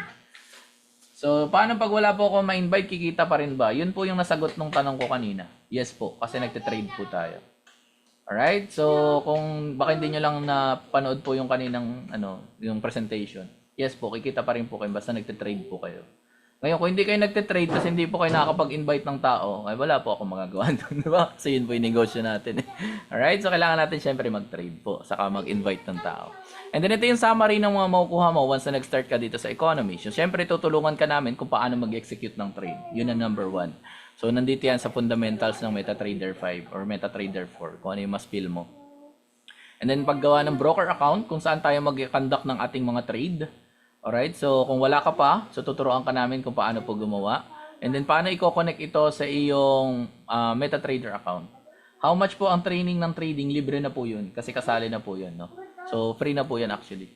So, paano pag wala po ako ma-invite, kikita pa rin ba? Yun po yung nasagot nung tanong ko kanina. Yes po, kasi nagte-trade po tayo. Alright? So, kung baka hindi nyo lang napanood po yung kaninang, yung presentation. Yes po, kikita pa rin po kayo basta nagte-trade po kayo. Ngayon, kung hindi kayo nagte-trade kasi hindi po kayo nakakapag-invite ng tao, ay wala po akong magagawa doon, di ba? Kasi yun po yung negosyo natin. Alright? So, kailangan natin syempre mag-trade po, saka mag-invite ng tao. And then, ito yung summary ng mga makukuha mo once na nag-start ka dito sa economy. So, syempre, tutulungan ka namin kung paano mag-execute ng trade. Yun ang number 1. So, nandito yan sa fundamentals ng MetaTrader 5 or MetaTrader 4, kung ano yung mas feel mo. And then, paggawa ng broker account, kung saan tayo mag-conduct ng ating mga trade. Alright? So, kung wala ka pa, so tuturuan ka namin kung paano po gumawa. And then, paano i-connect ito sa iyong MetaTrader account. How much po ang training ng trading? Libre na po yun. Kasi kasali na po yun, no? So, free na po yan actually.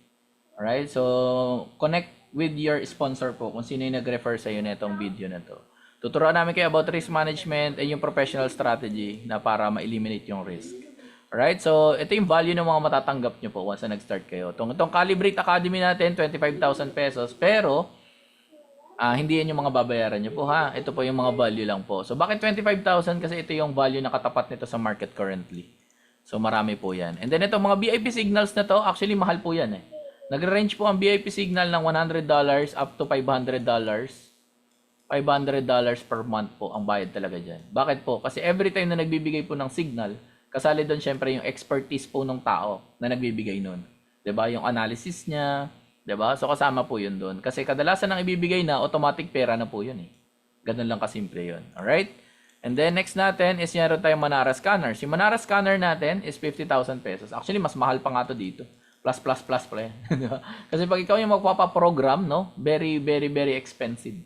Alright? So, connect with your sponsor po kung sino yung nag-refer sa iyo netong video na to. Tuturuan namin kayo about risk management and yung professional strategy na para ma-eliminate yung risk. Alright? So, ito yung value ng mga matatanggap nyo po once na nag-start kayo. Itong Calibrate Academy natin, 25,000 pesos. Pero, hindi yan yung mga babayaran nyo po ha. Ito po yung mga value lang po. So, bakit 25,000? Kasi ito yung value na katapat nito sa market currently. So, marami po yan. And then, itong mga VIP signals na to, actually, mahal po yan eh. Nag-range po ang VIP signal ng $100 up to $500. $500 per month po ang bayad talaga dyan. Bakit po? Kasi every time na nagbibigay po ng signal, kasali doon syempre yung expertise po ng tao na nagbibigay nun. 'Di ba? Yung analysis niya, 'di ba? So kasama po yun doon. Kasi kadalasan ng ibibigay na automatic pera na po yun eh. Ganun lang kasimple yun. Alright? And then next natin is meron tayong Manara scanner. Si Manara scanner natin is 50,000 pesos. Actually, mas mahal pa nga to dito. Plus pa yan. Kasi pag ikaw yung magpapaprogram, no? Very, very, very expensive.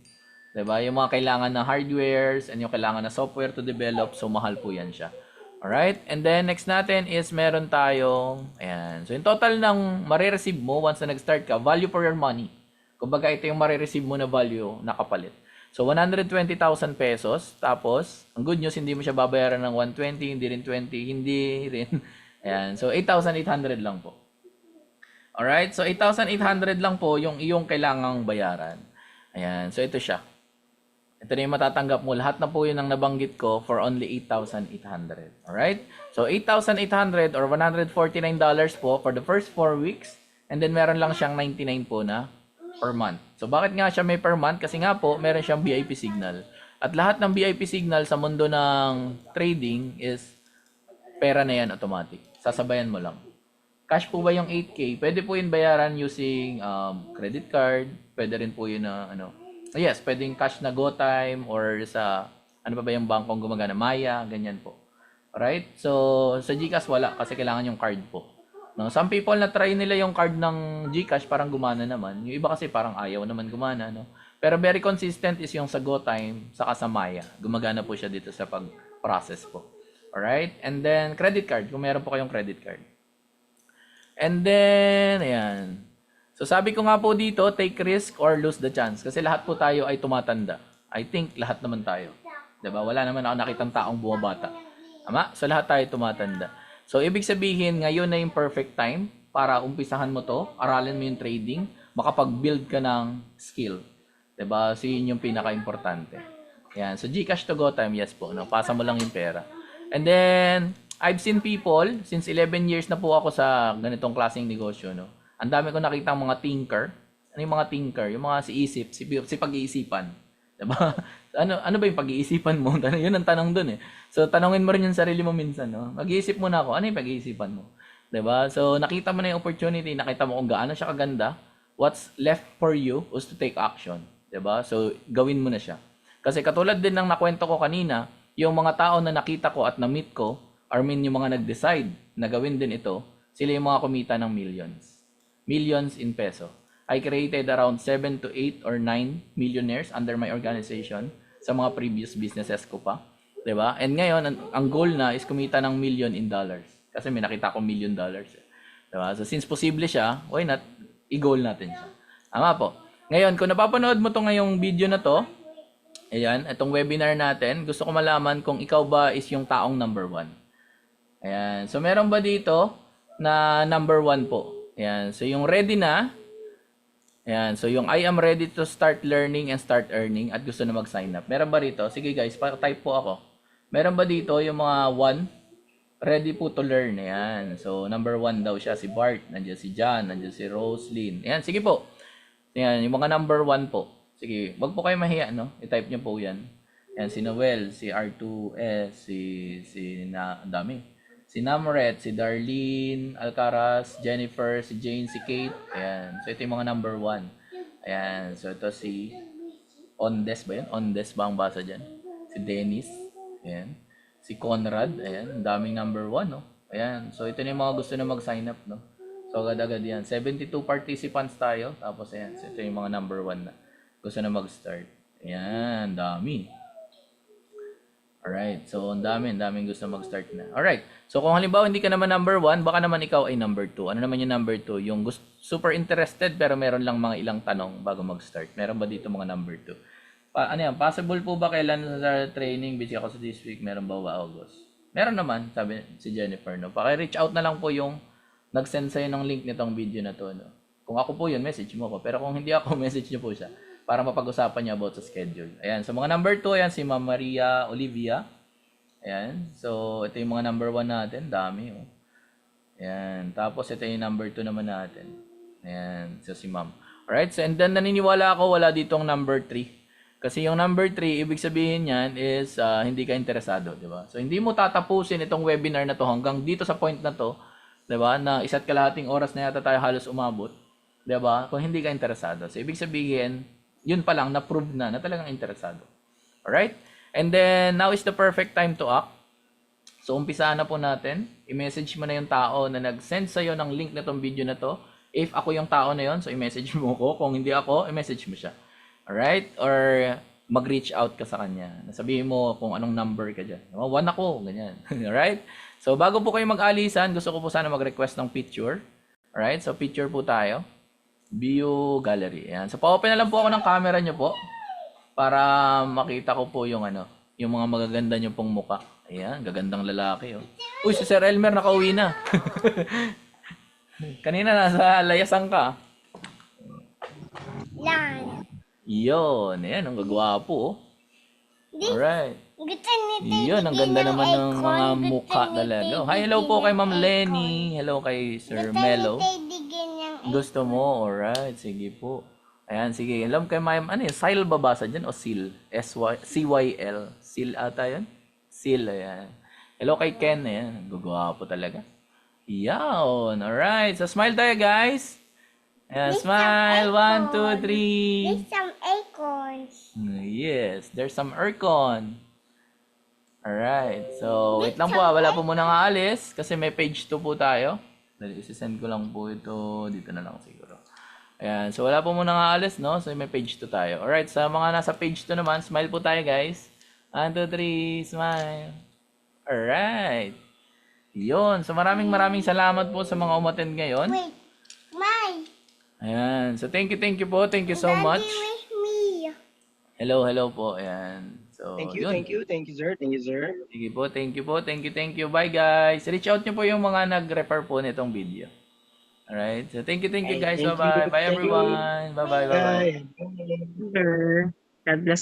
Diba? Yung mga kailangan na hardwares and yung kailangan na software to develop, so mahal po yan siya. Alright? And then, next natin is meron tayong, ayan. So, yung total ng marireceive mo once na nag-start ka, value for your money. Kumbaga, ito yung marireceive mo na value na kapalit. So, 120,000 pesos. Tapos, ang good news, hindi mo siya babayaran ng 120, hindi rin 20, hindi rin. Ayan. So, 8,800 lang po. Alright? So, 8,800 lang po yung iyong kailangang bayaran. Ayan. So, ito siya. Ito na yung matatanggap mo. Lahat na po yun ang nabanggit ko for only 8,800. Alright? So, 8,800 or $149 po for the first 4 weeks. And then, meron lang siyang 99 po na per month. So, bakit nga siya may per month? Kasi nga po, meron siyang VIP signal. At lahat ng VIP signal sa mundo ng trading is pera na yan automatic. Sasabayan mo lang. Cash po ba yung 8K? Pwede po yun bayaran using credit card. Pwede rin po yun na yes, pwedeng cash na GoTime or sa ano pa ba yung bangkong gumagana, Maya, ganyan po. Alright? So, sa GCash wala kasi kailangan yung card po. No, some people na try nila yung card ng GCash parang gumana naman. Yung iba kasi parang ayaw naman gumana, no. Pero very consistent is yung sa GoTime saka sa Maya. Gumagana po siya dito sa pag-process po. Alright? And then credit card, kung meron po kayong credit card. And then ayan. So sabi ko nga po dito, take risk or lose the chance. Kasi lahat po tayo ay tumatanda. I think lahat naman tayo. Diba? Wala naman ako nakitang taong bumabata. Tama? So lahat tayo tumatanda. So ibig sabihin, ngayon na yung perfect time para umpisahan mo to, aralin mo yung trading, makapag-build ka ng skill. Diba? So yun yung pinaka-importante. Yan. So GCash to GoTime, yes po. No? Pasa mo lang yung pera. And then, I've seen people, since 11 years na po ako sa ganitong klaseng negosyo, no? Ang dami ko nakitang mga thinker. Ano yung mga thinker? Yung mga si-isip, si pag-iisipan. Diba? Ano ba yung pag-iisipan mo? Yun ang tanong dun eh. So, tanongin mo rin yung sarili mo minsan. No? Mag-iisip mo na ako, ano yung pag-iisipan mo? Diba? So, nakita mo na yung opportunity, nakita mo kung gaano siya kaganda. What's left for you is to take action. Diba? So, gawin mo na siya. Kasi katulad din ng nakwento ko kanina, yung mga tao na nakita ko at na-meet ko, yung mga nag-decide na gawin din ito, sila yung mga kumita ng millions. Millions in peso. I created around 7 to 8 or 9 millionaires under my organization sa mga previous businesses ko pa. 'Di ba? And ngayon, ang goal na is kumita ng $1 million. Kasi may nakita ko $1 million. 'Di ba? So since posible siya, why not i-goal natin siya. Tama po. Ngayon, kung napapanood mo to ngayong video na to, ayan, itong webinar natin, gusto ko malaman kung ikaw ba is yung taong number 1. Ayan. So meron ba dito na number 1 po? Ayan. So yung ready na, ayan. So yung I am ready to start learning and start earning at gusto na mag-sign up. Meron ba rito? Sige guys, type po ako. Meron ba dito yung mga 1 ready po to learn? Ayan. So number 1 daw siya, si Bart, nandiyan si John, nandiyan si Roslyn. Ayan, sige po. Ayan, yung mga number 1 po. Sige, wag po kayo mahiya, no? I-type niyo po 'yan. Ayan, si Noel, si R2S, ang dami. Si Namret, si Darlene Alcaraz, Jennifer, si Jane, si Kate. Ayan. So ito yung mga number 1. Ayan. So ito si Ondes ba 'yan? Ondes ba ang basa diyan? Si Dennis. Ayan. Si Conrad. Ayan. Ang daming number 1, no? Ayan. So ito na yung mga gusto na mag-sign up, no? So agad-agad yan. 72 participants tayo. Tapos ayan. So ito yung mga number 1 na gusto na mag-start. Ayan. Dami. Alright. So ang daming gusto mag-start na. Alright. So kung halimbawa hindi ka naman number 1, baka naman ikaw ay number 2. Ano naman yung number 2? Yung super interested pero meron lang mga ilang tanong bago mag-start. Meron ba dito mga number 2? Ano yan? Possible po ba kailan sa training? Busy ako sa this week. Meron ba August? Meron naman, sabi si Jennifer, no? Paki-reach out na lang po yung nag-send sa'yo ng link nitong video na to, no? Kung ako po yun, message mo ko. Pero kung hindi ako, message nyo po siya para mapag-usapan niya about sa schedule. Ayan, so mga number 2, ayan, si Ma'am Maria Olivia. Ayan, so ito yung mga number 1 natin. Dami, oh. Ayan, tapos ito yung number 2 naman natin. Ayan, so si Ma'am. Alright, so and then naniniwala ako wala ditong number 3. Kasi yung number 3, ibig sabihin yan is hindi ka interesado, di ba? So hindi mo tatapusin itong webinar na to hanggang dito sa point na to, di ba? Na 1.5 oras na yata tayo halos umabot, di ba? Kung hindi ka interesado. So ibig sabihin, yun pa lang na-prove na talagang interesado. Alright? And then now is the perfect time to act. So umpisahan na po natin. I-message mo na yung tao na nag-send sa'yo ng link na tong video na to. If ako yung tao na yun, so i-message mo ko. Kung hindi ako, i-message mo siya. Alright? Or mag-reach out ka sa kanya. Nasabihin mo kung anong number ka dyan. 1 ako, ganyan. Alright? So bago po kayo mag-alisan, gusto ko po sana mag-request ng picture. Alright? So picture po tayo. View gallery. Ayan. So pa-open na lang po ako ng camera nyo po. Para makita ko po yung yung mga magaganda nyo pong muka. Ayan, gagandang lalaki. Oh. Uy, si Sir Elmer nakauwi na. Kanina nasa layasan ka. Yan. Yun, ayan, ang gagwapo. Oh. Alright. Gusto nito. Yun, ang ganda naman ng mga mukha talaga. Hi, hello po kay Ma'am Lenny. Hello kay Sir Melo. Gusto mo? Alright, sige po. Ayan, sige. Alam kay Ma'am, ano yun? Sil babasa dyan o Sil? C-Y-L. Sil ata yun? Sil, ayan. Hello kay Ken, ayan. Gagwapo talaga. Yan, alright. So, smile tayo, guys. Ayan, smile. 1, 2, 3. There's some acorns. Yes, there's some aircon. Alright. So, wait lang po. Wala po muna nga alis kasi may page 2 po tayo. Dali, isisend ko lang po ito. Dito na lang siguro. Ayan. So, wala po muna nga alis, no? So, may page 2 tayo. Alright. Sa mga nasa page 2 naman, smile po tayo, guys. 1, 2, 3. Smile. Alright. Yun. So, maraming salamat po sa mga umattend ngayon. Wait. My. Ayan. So, thank you po. Thank you so much. With me. Hello po. Ayan. So, Thank you, yun. thank you, thank you, sir. Thank you, sir. Sige po, thank you po. Thank you. Bye, guys. Reach out nyo po yung mga nag-refer po nitong video. Alright. So, thank you, guys. Thank you. Bye-bye. Bye, everyone. Bye-bye. Bye. Sir, God bless.